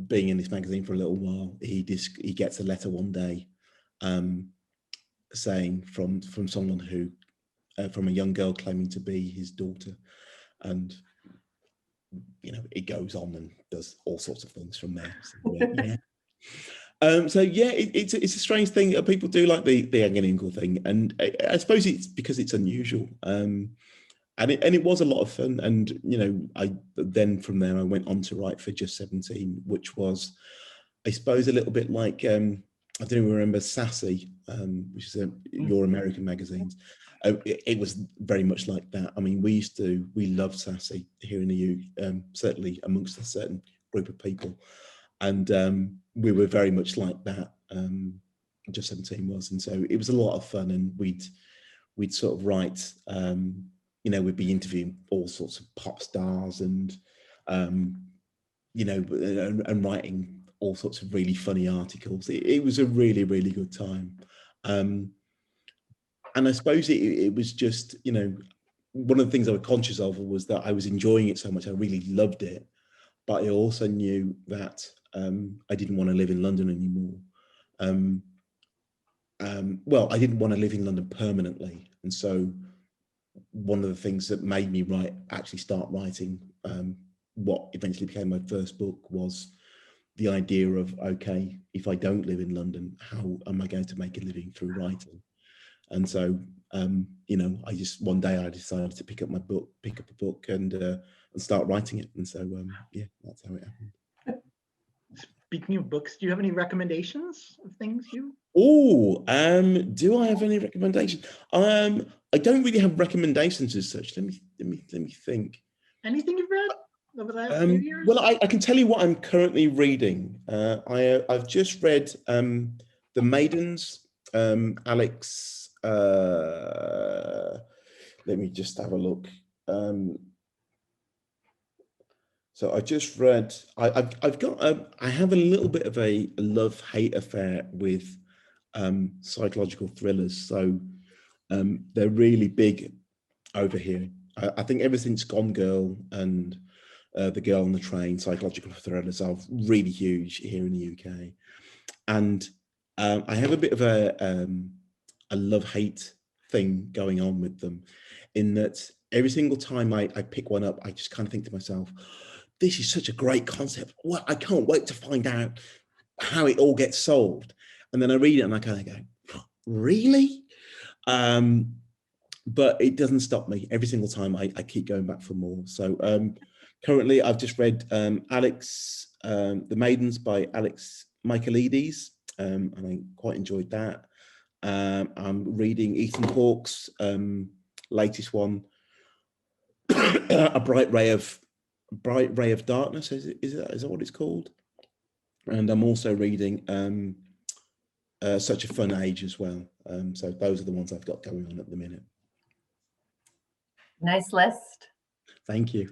being in this magazine for a little while, he gets a letter one day saying from someone who. From a young girl claiming to be his daughter, and it goes on and does all sorts of things from there. So yeah, it's a strange thing. People do like the agony uncle thing, and I suppose it's because it's unusual. And it was a lot of fun. And I then from there I went on to write for Just 17, which was, I suppose, a little bit like I don't remember Sassy, which is your American magazines. It was very much like that. I mean, we loved Sassy here in the UK, certainly amongst a certain group of people. And we were very much like that, Just 17 was. And so it was a lot of fun, and we'd sort of write, we'd be interviewing all sorts of pop stars and writing all sorts of really funny articles. It was a really, really good time. And I suppose it was just, one of the things I was conscious of was that I was enjoying it so much. I really loved it. But I also knew that I didn't want to live in London anymore. Well, I didn't want to live in London permanently. And so one of the things that made me start writing what eventually became my first book was the idea of, okay, if I don't live in London, how am I going to make a living through writing? And so, I just one day I decided to pick up a book and start writing it. And so, that's how it happened. Speaking of books, do you have any recommendations of things you? Oh, do I have any recommendations? I don't really have recommendations as such. Let me think. Anything you've read over the last few years? Well, I can tell you what I'm currently reading. I've just read The Maidens, Alex. Let me just have a look. So I just read. I have a little bit of a love-hate affair with psychological thrillers. So they're really big over here. I think ever since Gone Girl and The Girl on the Train, psychological thrillers are really huge here in the UK. And I have a bit of a love-hate thing going on with them, in that every single time I pick one up, I just kind of think to myself, this is such a great concept. Well, I can't wait to find out how it all gets solved. And then I read it and I kind of go, really? But it doesn't stop me. Every single time I keep going back for more. So currently I've just read Alex, The Maidens by Alex Michaelides, and I quite enjoyed that. I'm reading Ethan Hawke's latest one, A Bright Ray of Darkness. Is that what it's called? And I'm also reading Such a Fun Age as well. So those are the ones I've got going on at the minute. Nice list. Thank you.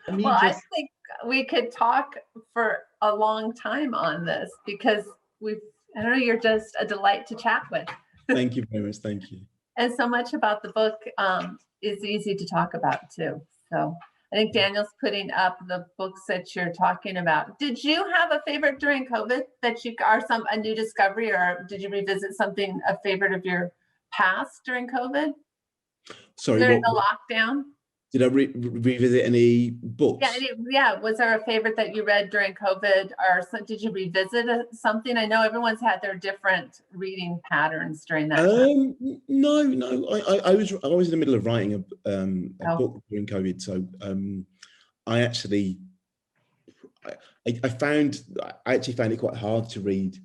I think we could talk for a long time on this, because I don't know, you're just a delight to chat with. Thank you very much. Thank you. And so much about the book is easy to talk about too. So I think Daniel's putting up the books that you're talking about. Did you have a favorite during COVID that a new discovery, or did you revisit something, a favorite of your past during COVID? Sorry, during the lockdown? Did I revisit any books? Yeah, was there a favorite that you read during COVID, or did you revisit something? I know everyone's had their different reading patterns during that time. No. I was in the middle of writing a book during COVID, so I actually actually found it quite hard to read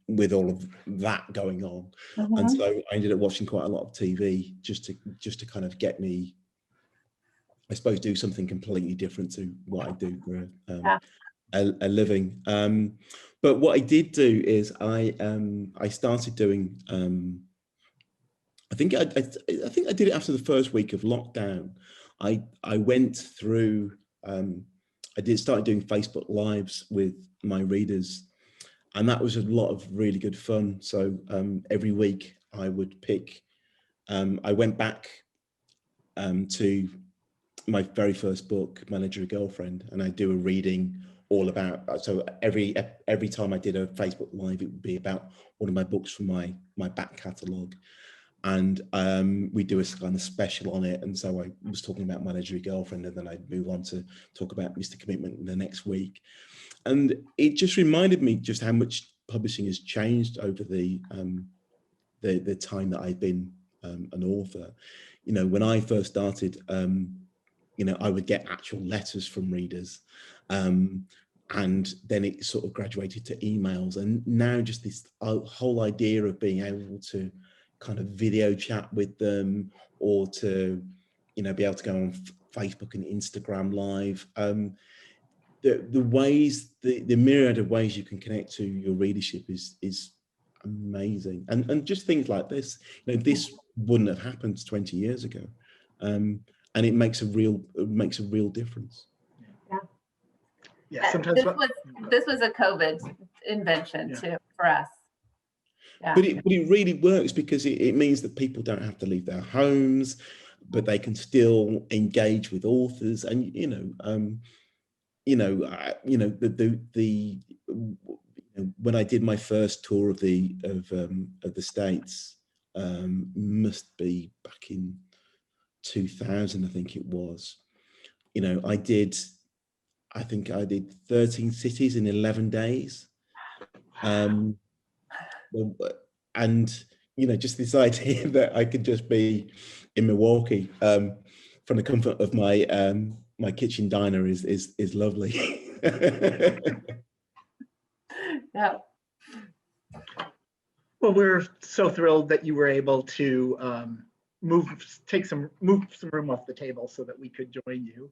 with all of that going on, and so I ended up watching quite a lot of TV just to kind of get me, I suppose, do something completely different to what I do for a living. But what I did do is I started doing. I think I did it after the first week of lockdown. I went through. I started doing Facebook Lives with my readers, and that was a lot of really good fun. So every week I would pick. I went back to my very first book, Manager a Girlfriend, and I do a reading all about. So every time I did a Facebook Live, it would be about one of my books from my back catalogue, and we do a kind of special on it. And so I was talking about Manager a Girlfriend, and then I'd move on to talk about Mr. Commitment the next week, and it just reminded me just how much publishing has changed over the time that I've been an author. You know, when I first started, you know, I would get actual letters from readers, and then it sort of graduated to emails, and now just this whole idea of being able to kind of video chat with them, or to, you know, be able to go on Facebook and Instagram Live. The ways, the myriad of ways you can connect to your readership is amazing, and just things like this, you know, this wouldn't have happened 20 years ago, and it makes a real difference. Yeah, sometimes this was a COVID invention too for us. Yeah. But it really works, because it means that people don't have to leave their homes, but they can still engage with authors. And when I did my first tour of the States, must be back in 2000, I think it was. You know, I think I did 13 cities in 11 days. And, you know, just this idea that I could just be in Milwaukee from the comfort of my my kitchen diner is lovely. Yeah. Well, we're so thrilled that you were able to move some room off the table so that we could join you.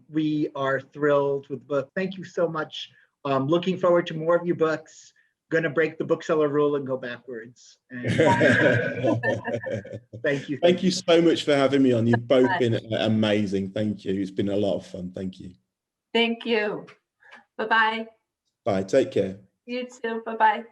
We are thrilled with the book. Thank you so much. Looking forward to more of your books. Going to break the bookseller rule and go backwards. And, thank you. Thank you so much for having me on. You've both been amazing. Thank you. It's been a lot of fun. Thank you. Thank you. Bye-bye. Bye. Take care. You too. Bye-bye.